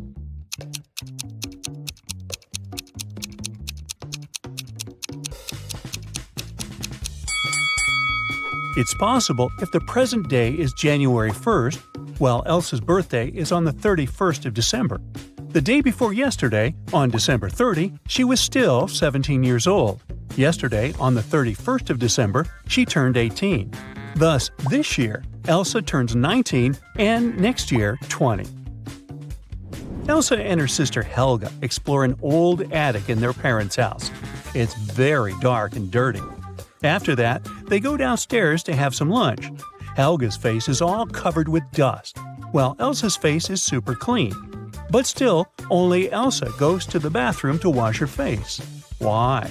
It's possible if the present day is January 1st, while Elsa's birthday is on the 31st of December. The day before yesterday, on December 30, she was still 17 years old. Yesterday, on the 31st of December, she turned 18. Thus, this year, Elsa turns 19 and next year 20. Elsa and her sister Helga explore an old attic in their parents' house. It's very dark and dirty. After that, they go downstairs to have some lunch. Helga's face is all covered with dust, while Elsa's face is super clean. But still, only Elsa goes to the bathroom to wash her face. Why?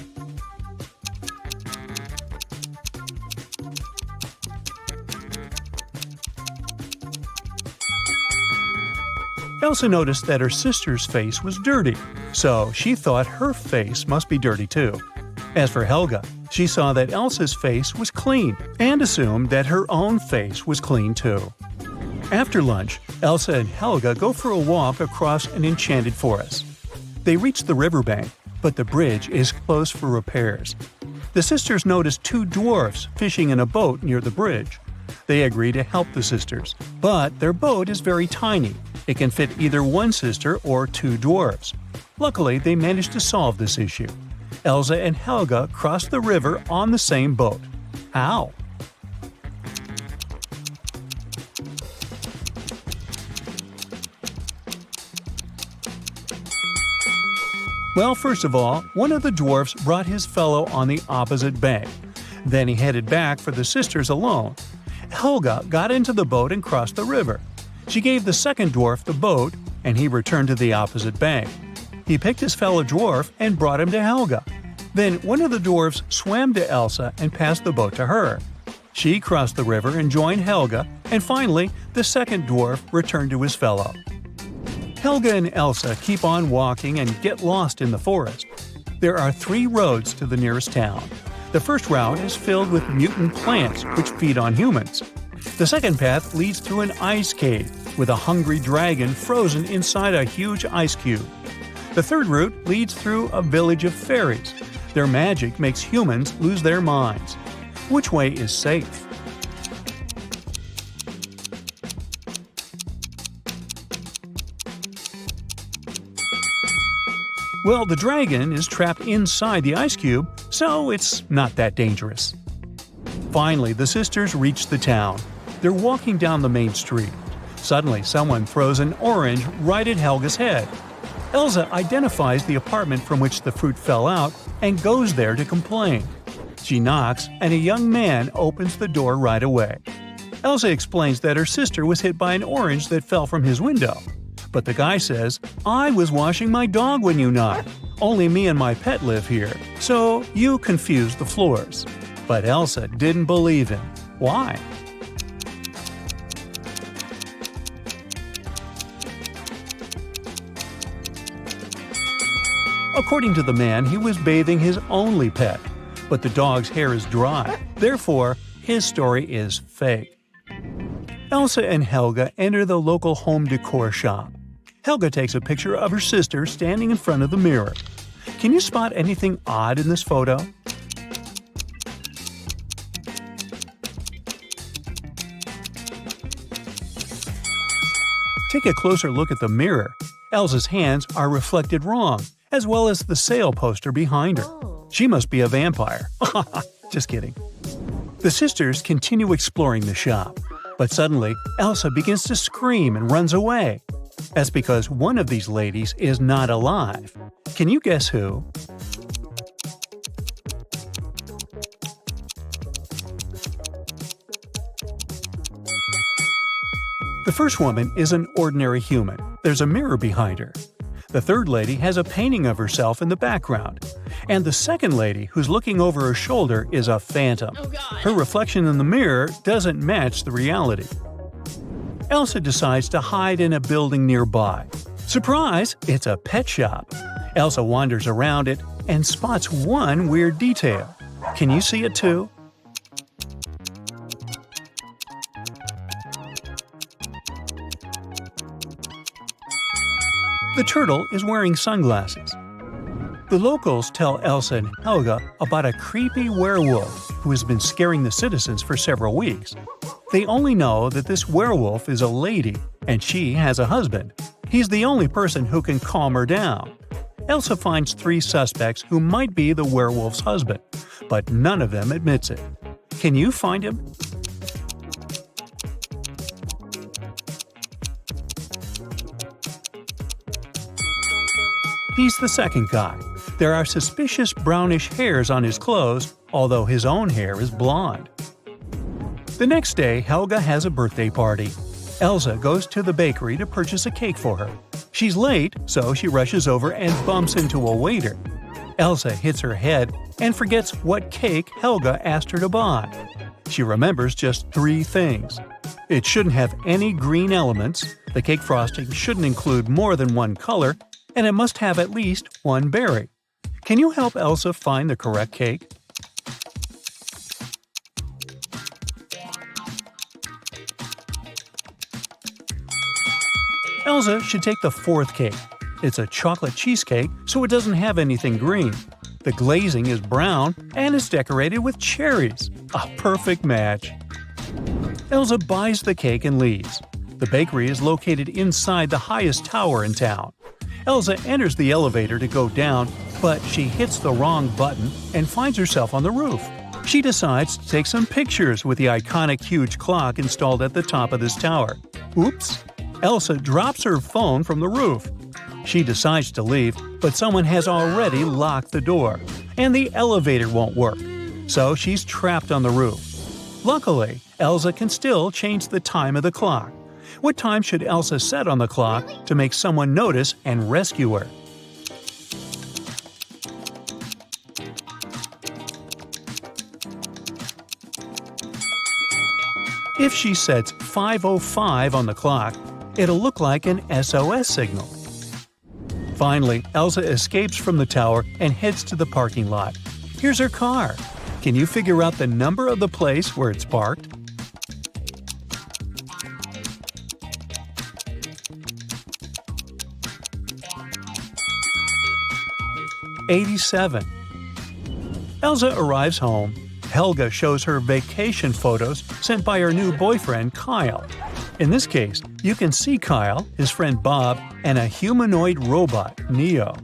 Elsa noticed that her sister's face was dirty, so she thought her face must be dirty too. As for Helga, she saw that Elsa's face was clean and assumed that her own face was clean too. After lunch, Elsa and Helga go for a walk across an enchanted forest. They reach the riverbank, but the bridge is closed for repairs. The sisters notice two dwarfs fishing in a boat near the bridge. They agree to help the sisters, but their boat is very tiny. It can fit either one sister or two dwarfs. Luckily, they manage to solve this issue. Elsa and Helga cross the river on the same boat. How? Well, first of all, one of the dwarfs brought his fellow on the opposite bank. Then he headed back for the sisters alone. Helga got into the boat and crossed the river. She gave the second dwarf the boat, and he returned to the opposite bank. He picked his fellow dwarf and brought him to Helga. Then one of the dwarfs swam to Elsa and passed the boat to her. She crossed the river and joined Helga, and finally, the second dwarf returned to his fellow. Helga and Elsa keep on walking and get lost in the forest. There are 3 roads to the nearest town. The first route is filled with mutant plants which feed on humans. The second path leads through an ice cave with a hungry dragon frozen inside a huge ice cube. The third route leads through a village of fairies. Their magic makes humans lose their minds. Which way is safe? Well, the dragon is trapped inside the ice cube, so it's not that dangerous. Finally, the sisters reach the town. They're walking down the main street. Suddenly, someone throws an orange right at Helga's head. Elsa identifies the apartment from which the fruit fell out and goes there to complain. She knocks, and a young man opens the door right away. Elsa explains that her sister was hit by an orange that fell from his window. But the guy says, "I was washing my dog when you knocked. Only me and my pet live here, so you confused the floors." But Elsa didn't believe him. Why? According to the man, he was bathing his only pet, but the dog's hair is dry. Therefore, his story is fake. Elsa and Helga enter the local home decor shop. Helga takes a picture of her sister standing in front of the mirror. Can you spot anything odd in this photo? Take a closer look at the mirror. Elsa's hands are reflected wrong, as well as the sale poster behind her. She must be a vampire. Just kidding. The sisters continue exploring the shop, but suddenly Elsa begins to scream and runs away. That's because one of these ladies is not alive. Can you guess who? The first woman is an ordinary human. There's a mirror behind her. The third lady has a painting of herself in the background. And the second lady, who's looking over her shoulder, is a phantom. Her reflection in the mirror doesn't match the reality. Elsa decides to hide in a building nearby. Surprise! It's a pet shop. Elsa wanders around it and spots one weird detail. Can you see it too? The turtle is wearing sunglasses. The locals tell Elsa and Helga about a creepy werewolf who has been scaring the citizens for several weeks. They only know that this werewolf is a lady and she has a husband. He's the only person who can calm her down. Elsa finds 3 suspects who might be the werewolf's husband, but none of them admits it. Can you find him? He's the second guy. There are suspicious brownish hairs on his clothes, although his own hair is blonde. The next day, Helga has a birthday party. Elsa goes to the bakery to purchase a cake for her. She's late, so she rushes over and bumps into a waiter. Elsa hits her head and forgets what cake Helga asked her to buy. She remembers just 3 things. It shouldn't have any green elements, the cake frosting shouldn't include more than one color, and it must have at least one berry. Can you help Elsa find the correct cake? Elsa should take the 4th cake. It's a chocolate cheesecake, so it doesn't have anything green. The glazing is brown and is decorated with cherries. A perfect match. Elsa buys the cake and leaves. The bakery is located inside the highest tower in town. Elsa enters the elevator to go down, but she hits the wrong button and finds herself on the roof. She decides to take some pictures with the iconic huge clock installed at the top of this tower. Oops! Elsa drops her phone from the roof. She decides to leave, but someone has already locked the door, and the elevator won't work. So she's trapped on the roof. Luckily, Elsa can still change the time of the clock. What time should Elsa set on the clock to make someone notice and rescue her? If she sets 5:05 on the clock, it'll look like an SOS signal. Finally, Elsa escapes from the tower and heads to the parking lot. Here's her car. Can you figure out the number of the place where it's parked? '87. Elsa arrives home. Helga shows her vacation photos sent by her new boyfriend, Kyle. In this case, you can see Kyle, his friend Bob, and a humanoid robot, Neo.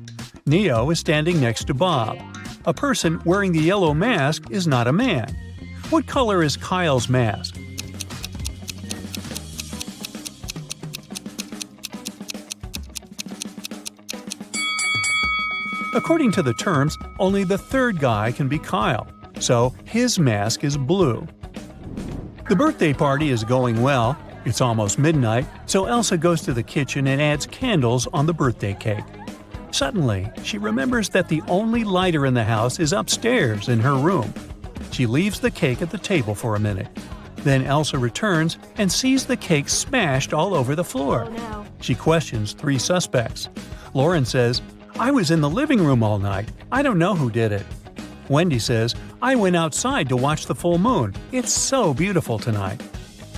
Neo is standing next to Bob. A person wearing the yellow mask is not a man. What color is Kyle's mask? According to the terms, only the 3rd guy can be Kyle, so his mask is blue. The birthday party is going well. It's almost midnight, so Elsa goes to the kitchen and adds candles on the birthday cake. Suddenly, she remembers that the only lighter in the house is upstairs in her room. She leaves the cake at the table for a minute. Then Elsa returns and sees the cake smashed all over the floor. Oh, no. She questions 3 suspects. Lauren says, "I was in the living room all night. I don't know who did it." Wendy says, "I went outside to watch the full moon. It's so beautiful tonight."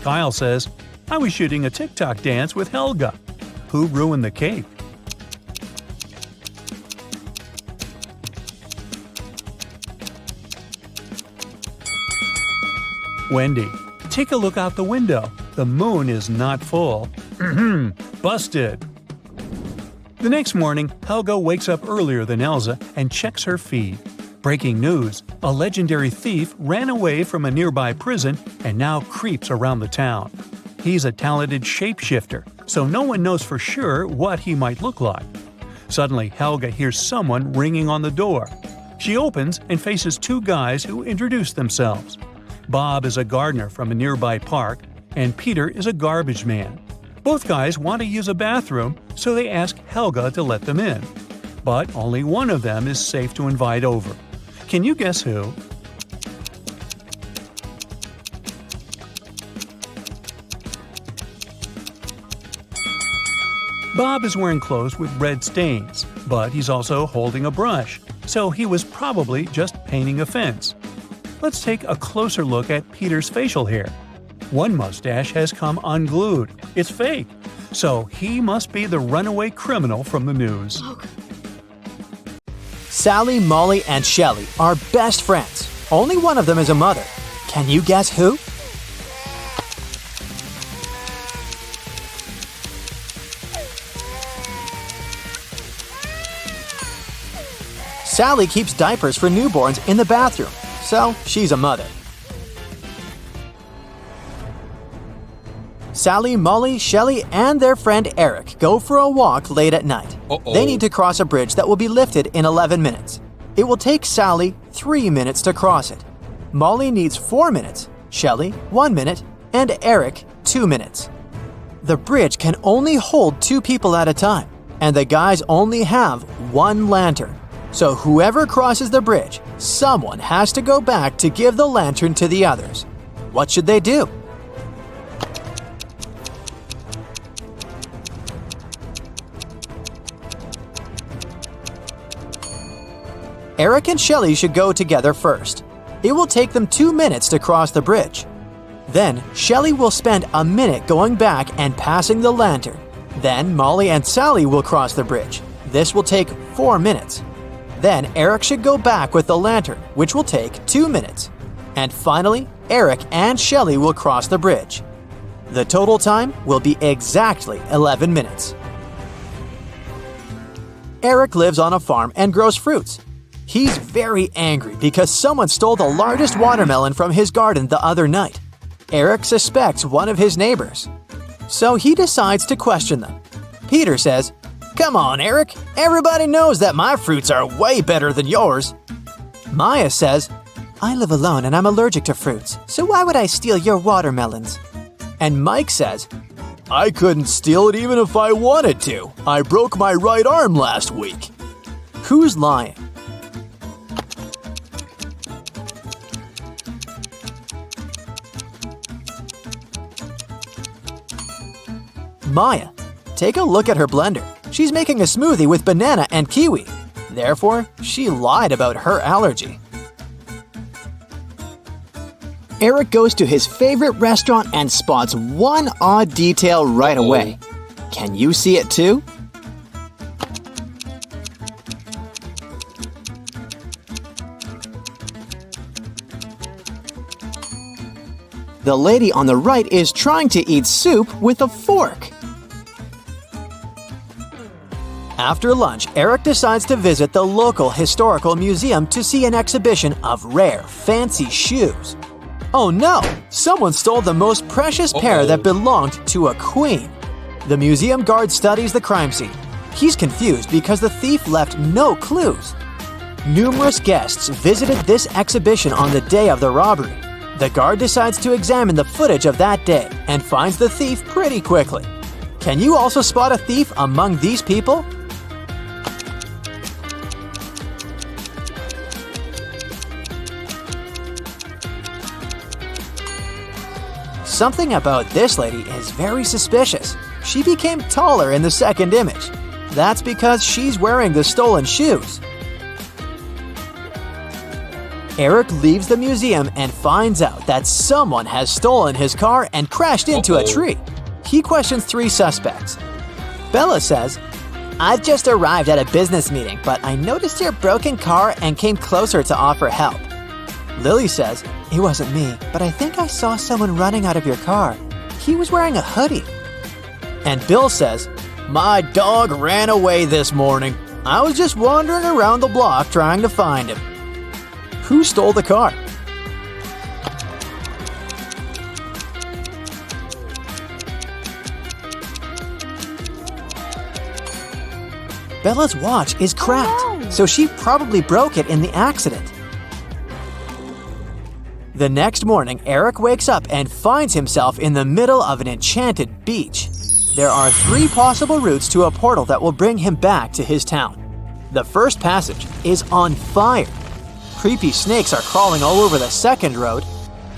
Kyle says, "I was shooting a TikTok dance with Helga." Who ruined the cake? Wendy. Take a look out the window. The moon is not full. Busted. The next morning, Helga wakes up earlier than Elsa and checks her feed. Breaking news: a legendary thief ran away from a nearby prison and now creeps around the town. He's a talented shapeshifter, so no one knows for sure what he might look like. Suddenly, Helga hears someone ringing on the door. She opens and faces 2 guys who introduce themselves. Bob is a gardener from a nearby park, and Peter is a garbage man. Both guys want to use a bathroom, so they ask Helga to let them in. But only one of them is safe to invite over. Can you guess who? Bob is wearing clothes with red stains, but he's also holding a brush, so he was probably just painting a fence. Let's take a closer look at Peter's facial hair. One mustache has come unglued. It's fake. So he must be the runaway criminal from the news. Sally, Molly, and Shelley are best friends. Only one of them is a mother. Can you guess who? Sally keeps diapers for newborns in the bathroom, so she's a mother. Sally, Molly, Shelley, and their friend Eric go for a walk late at night. They need to cross a bridge that will be lifted in 11 minutes. It will take Sally 3 minutes to cross it. Molly needs 4 minutes, Shelley 1 minute, and Eric 2 minutes. The bridge can only hold 2 people at a time, and the guys only have 1 lantern. So whoever crosses the bridge, someone has to go back to give the lantern to the others. What should they do? Eric and Shelley should go together first. It will take them 2 minutes to cross the bridge. Then, Shelley will spend a minute going back and passing the lantern. Then, Molly and Sally will cross the bridge. This will take 4 minutes. Then, Eric should go back with the lantern, which will take 2 minutes. And finally, Eric and Shelley will cross the bridge. The total time will be exactly 11 minutes. Eric lives on a farm and grows fruits. He's very angry because someone stole the largest watermelon from his garden the other night. Eric suspects one of his neighbors. So he decides to question them. Peter says, "Come on, Eric. Everybody knows that my fruits are way better than yours." Maya says, "I live alone and I'm allergic to fruits, so why would I steal your watermelons?" And Mike says, "I couldn't steal it even if I wanted to. I broke my right arm last week." Who's lying? Maya. Take a look at her blender. She's making a smoothie with banana and kiwi. Therefore, she lied about her allergy. Eric goes to his favorite restaurant and spots one odd detail right away. Can you see it too? The lady on the right is trying to eat soup with a fork. After lunch, Eric decides to visit the local historical museum to see an exhibition of rare, fancy shoes. Oh no! Someone stole the most precious pair that belonged to a queen. The museum guard studies the crime scene. He's confused because the thief left no clues. Numerous guests visited this exhibition on the day of the robbery. The guard decides to examine the footage of that day and finds the thief pretty quickly. Can you also spot a thief among these people? Something about this lady is very suspicious. She became taller in the second image. That's because she's wearing the stolen shoes. Eric leaves the museum and finds out that someone has stolen his car and crashed into a tree. He questions 3 suspects. Bella says, "I've just arrived at a business meeting, but I noticed your broken car and came closer to offer help." Lily says, "It wasn't me, but I think I saw someone running out of your car. He was wearing a hoodie." And Bill says, "My dog ran away this morning. I was just wandering around the block trying to find him." Who stole the car? Bella's watch is cracked, so she probably broke it in the accident. The next morning, Eric wakes up and finds himself in the middle of an enchanted beach. There are 3 possible routes to a portal that will bring him back to his town. The first passage is on fire. Creepy snakes are crawling all over the second road,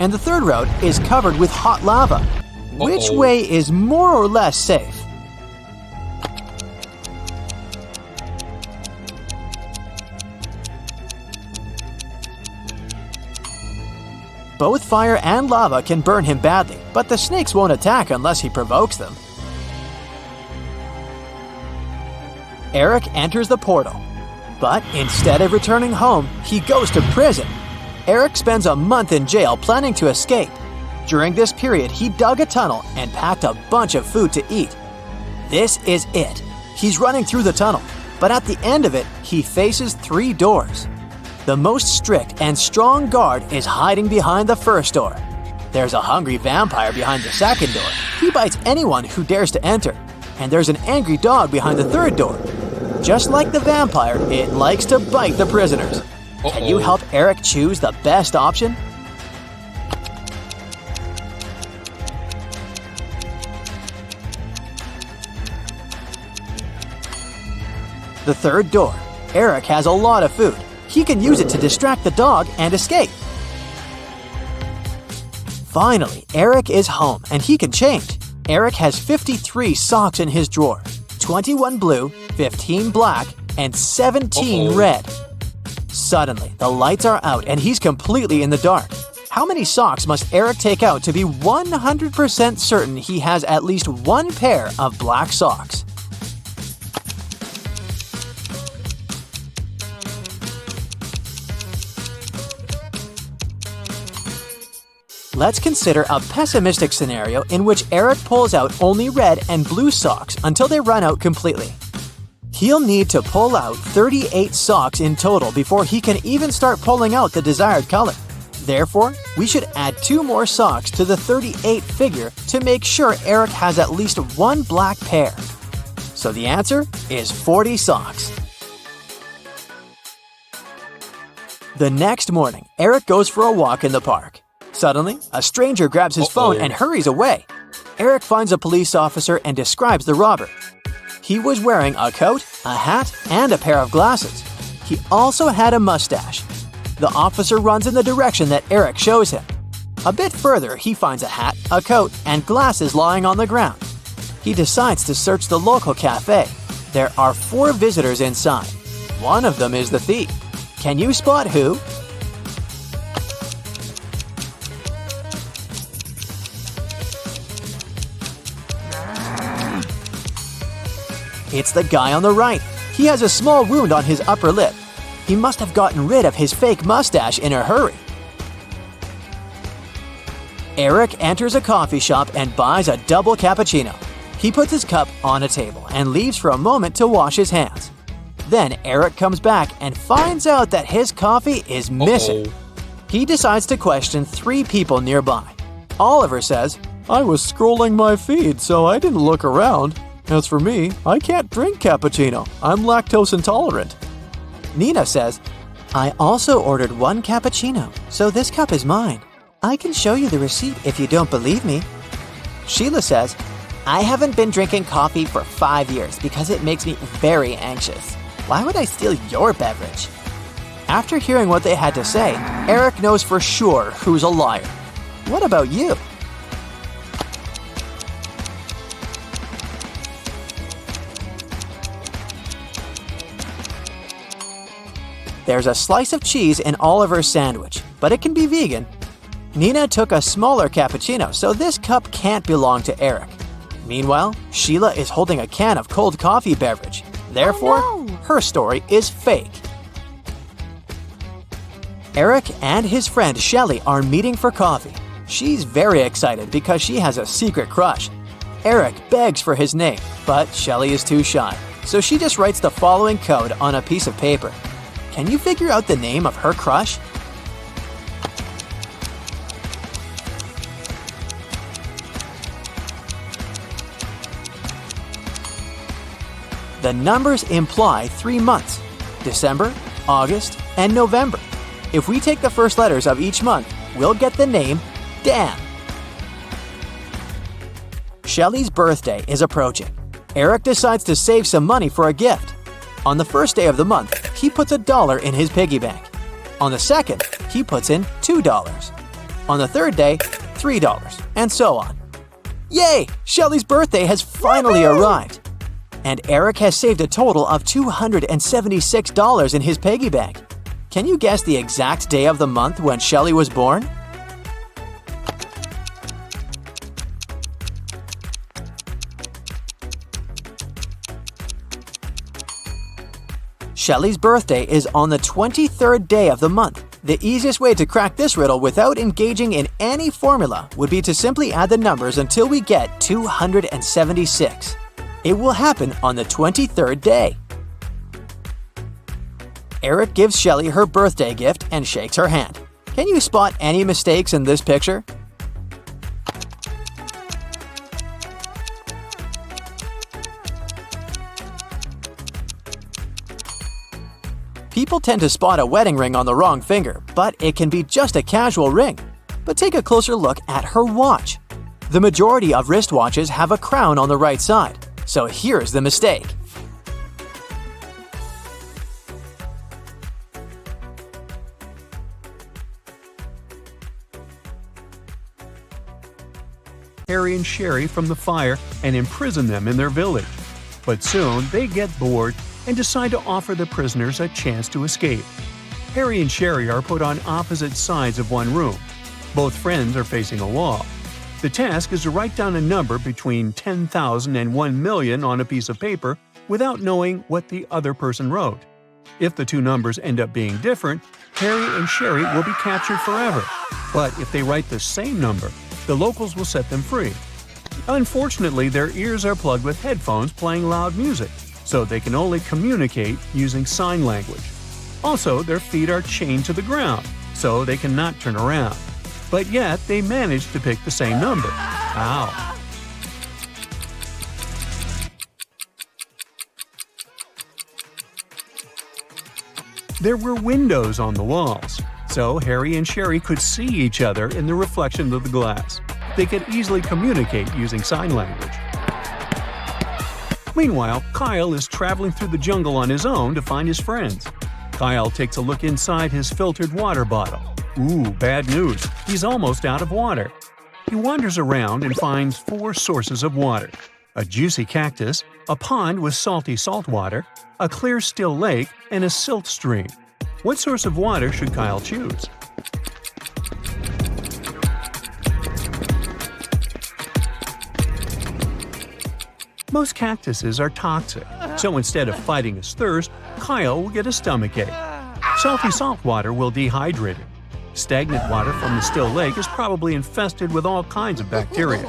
and the third road is covered with hot lava. Which way is more or less safe? Both fire and lava can burn him badly, but the snakes won't attack unless he provokes them. Eric enters the portal, but instead of returning home, he goes to prison. Eric spends a month in jail planning to escape. During this period, he dug a tunnel and packed a bunch of food to eat. This is it. He's running through the tunnel, but at the end of it, he faces 3 doors. The most strict and strong guard is hiding behind the first door. There's a hungry vampire behind the second door, He bites anyone who dares to enter, and there's an angry dog behind the third door. Just like the vampire, it likes to bite the prisoners. Can you help Eric choose the best option? The third door. Eric has a lot of food. He can use it to distract the dog and escape. Finally, Eric is home and he can change. Eric has 53 socks in his drawer, 21 blue, 15 black, and 17 red. Suddenly, the lights are out and he's completely in the dark. How many socks must Eric take out to be 100% certain he has at least one pair of black socks? Let's consider a pessimistic scenario in which Eric pulls out only red and blue socks until they run out completely. He'll need to pull out 38 socks in total before he can even start pulling out the desired color. Therefore, we should add 2 more socks to the 38 figure to make sure Eric has at least one black pair. So the answer is 40 socks. The next morning, Eric goes for a walk in the park. Suddenly, a stranger grabs his phone and hurries away. Eric finds a police officer and describes the robber. He was wearing a coat, a hat, and a pair of glasses. He also had a mustache. The officer runs in the direction that Eric shows him. A bit further, he finds a hat, a coat, and glasses lying on the ground. He decides to search the local cafe. There are 4 visitors inside. One of them is the thief. Can you spot who? It's the guy on the right. He has a small wound on his upper lip. He must have gotten rid of his fake mustache in a hurry. Eric enters a coffee shop and buys a double cappuccino. He puts his cup on a table and leaves for a moment to wash his hands. Then Eric comes back and finds out that his coffee is missing. He decides to question 3 people nearby. Oliver says, "I was scrolling my feed, so I didn't look around. As for me, I can't drink cappuccino. I'm lactose intolerant." Nina says, "I also ordered 1 cappuccino, so this cup is mine. I can show you the receipt if you don't believe me." Sheila says, "I haven't been drinking coffee for 5 years because it makes me very anxious. Why would I steal your beverage?" After hearing what they had to say, Eric knows for sure who's a liar. What about you? There's a slice of cheese in Oliver's sandwich, but it can be vegan. Nina took a smaller cappuccino, so this cup can't belong to Eric. Meanwhile, Sheila is holding a can of cold coffee beverage. Therefore, her story is fake. Eric and his friend Shelly are meeting for coffee. She's very excited because she has a secret crush. Eric begs for his name, but Shelly is too shy, so she just writes the following code on a piece of paper. Can you figure out the name of her crush? The numbers imply 3 months: December, August, and November. If we take the first letters of each month, we'll get the name Dan. Shelly's birthday is approaching. Eric decides to save some money for a gift. On the first day of the month, he puts $1 in his piggy bank. On the second, he puts in $2. On the third day, $3, and so on. Yay! Shelly's birthday has finally arrived. And Eric has saved a total of $276 in his piggy bank. Can you guess the exact day of the month when Shelly was born? Shelly's birthday is on the 23rd day of the month. The easiest way to crack this riddle without engaging in any formula would be to simply add the numbers until we get 276. It will happen on the 23rd day. Eric gives Shelly her birthday gift and shakes her hand. Can you spot any mistakes in this picture? People tend to spot a wedding ring on the wrong finger, but it can be just a casual ring. But take a closer look at her watch. The majority of wristwatches have a crown on the right side, so here's the mistake. Harry and Sherry from the fire and imprison them in their village. But soon they get bored and decide to offer the prisoners a chance to escape. Harry and Sherry are put on opposite sides of one room. Both friends are facing a wall. The task is to write down a number between 10,000 and 1 million on a piece of paper without knowing what the other person wrote. If the two numbers end up being different, Harry and Sherry will be captured forever. But if they write the same number, the locals will set them free. Unfortunately, their ears are plugged with headphones playing loud music, so they can only communicate using sign language. Also, their feet are chained to the ground, so they cannot turn around. But yet, they manage to pick the same number. Ow! There were windows on the walls, so Harry and Sherry could see each other in the reflection of the glass. They could easily communicate using sign language. Meanwhile, Kyle is traveling through the jungle on his own to find his friends. Kyle takes a look inside his filtered water bottle. Ooh, bad news. He's almost out of water. He wanders around and finds 4 sources of water: a juicy cactus, a pond with salty salt water, a clear still lake, and a silt stream. What source of water should Kyle choose? Most cactuses are toxic, so instead of fighting his thirst, Kyle will get a stomachache. Salty salt water will dehydrate him. Stagnant water from the still lake is probably infested with all kinds of bacteria.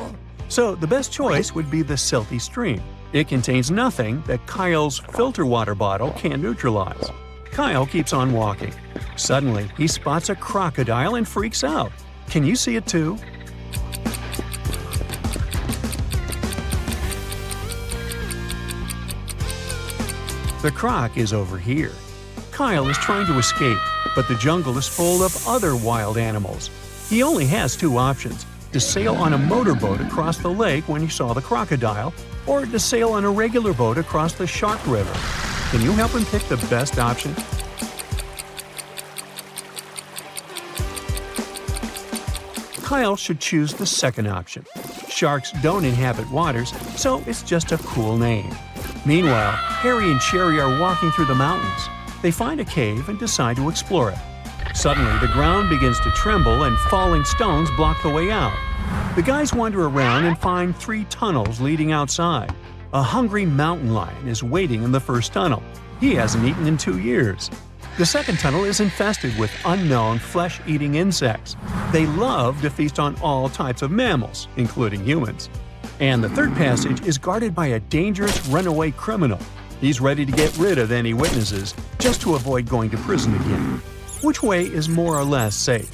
So the best choice would be the silty stream. It contains nothing that Kyle's filter water bottle can neutralize. Kyle keeps on walking. Suddenly, he spots a crocodile and freaks out. Can you see it too? The croc is over here. Kyle is trying to escape, but the jungle is full of other wild animals. He only has 2 options: to sail on a motorboat across the lake when he saw the crocodile, or to sail on a regular boat across the Shark River. Can you help him pick the best option? Kyle should choose the second option. Sharks don't inhabit waters, so it's just a cool name. Meanwhile, Harry and Sherry are walking through the mountains. They find a cave and decide to explore it. Suddenly, the ground begins to tremble and falling stones block the way out. The guys wander around and find 3 tunnels leading outside. A hungry mountain lion is waiting in the first tunnel. He hasn't eaten in 2 years. The second tunnel is infested with unknown flesh-eating insects. They love to feast on all types of mammals, including humans. And the third passage is guarded by a dangerous runaway criminal. He's ready to get rid of any witnesses just to avoid going to prison again. Which way is more or less safe?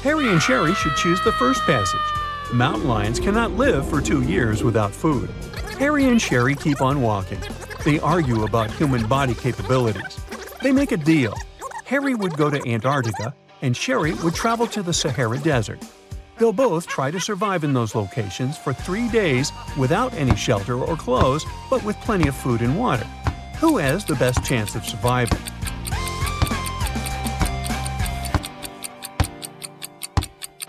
Harry and Sherry should choose the first passage. Mountain lions cannot live for 2 years without food. Harry and Sherry keep on walking. They argue about human body capabilities. They make a deal. Harry would go to Antarctica, and Sherry would travel to the Sahara Desert. They'll both try to survive in those locations for 3 days without any shelter or clothes, but with plenty of food and water. Who has the best chance of surviving?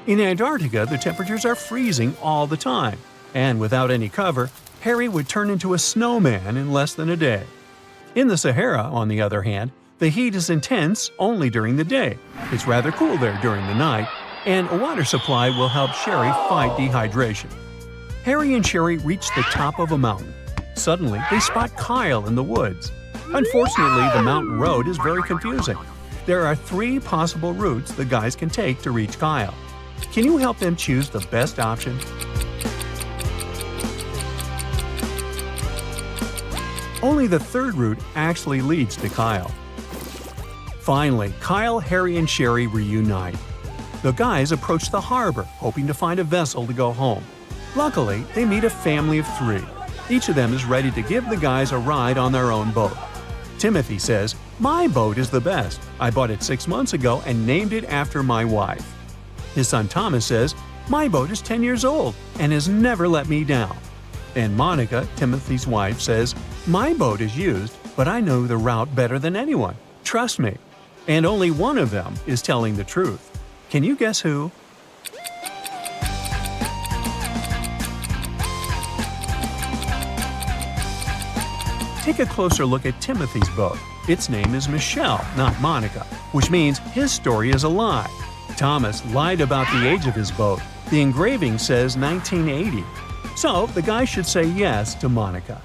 In Antarctica, the temperatures are freezing all the time, and without any cover, Harry would turn into a snowman in less than a day. In the Sahara, on the other hand, the heat is intense only during the day. It's rather cool there during the night, and a water supply will help Sherry fight dehydration. Harry and Sherry reach the top of a mountain. Suddenly, they spot Kyle in the woods. Unfortunately, the mountain road is very confusing. There are 3 possible routes the guys can take to reach Kyle. Can you help them choose the best option? Only the third route actually leads to Kyle. Finally, Kyle, Harry, and Sherry reunite. The guys approach the harbor, hoping to find a vessel to go home. Luckily, they meet a family of 3. Each of them is ready to give the guys a ride on their own boat. Timothy says, "My boat is the best. I bought it 6 months ago and named it after my wife." His son Thomas says, "My boat is 10 years old and has never let me down." And Monica, Timothy's wife, says, "My boat is used, but I know the route better than anyone. Trust me." And only one of them is telling the truth. Can you guess who? Take a closer look at Timothy's boat. Its name is Michelle, not Monica, which means his story is a lie. Thomas lied about the age of his boat. The engraving says 1980. So the guy should say yes to Monica.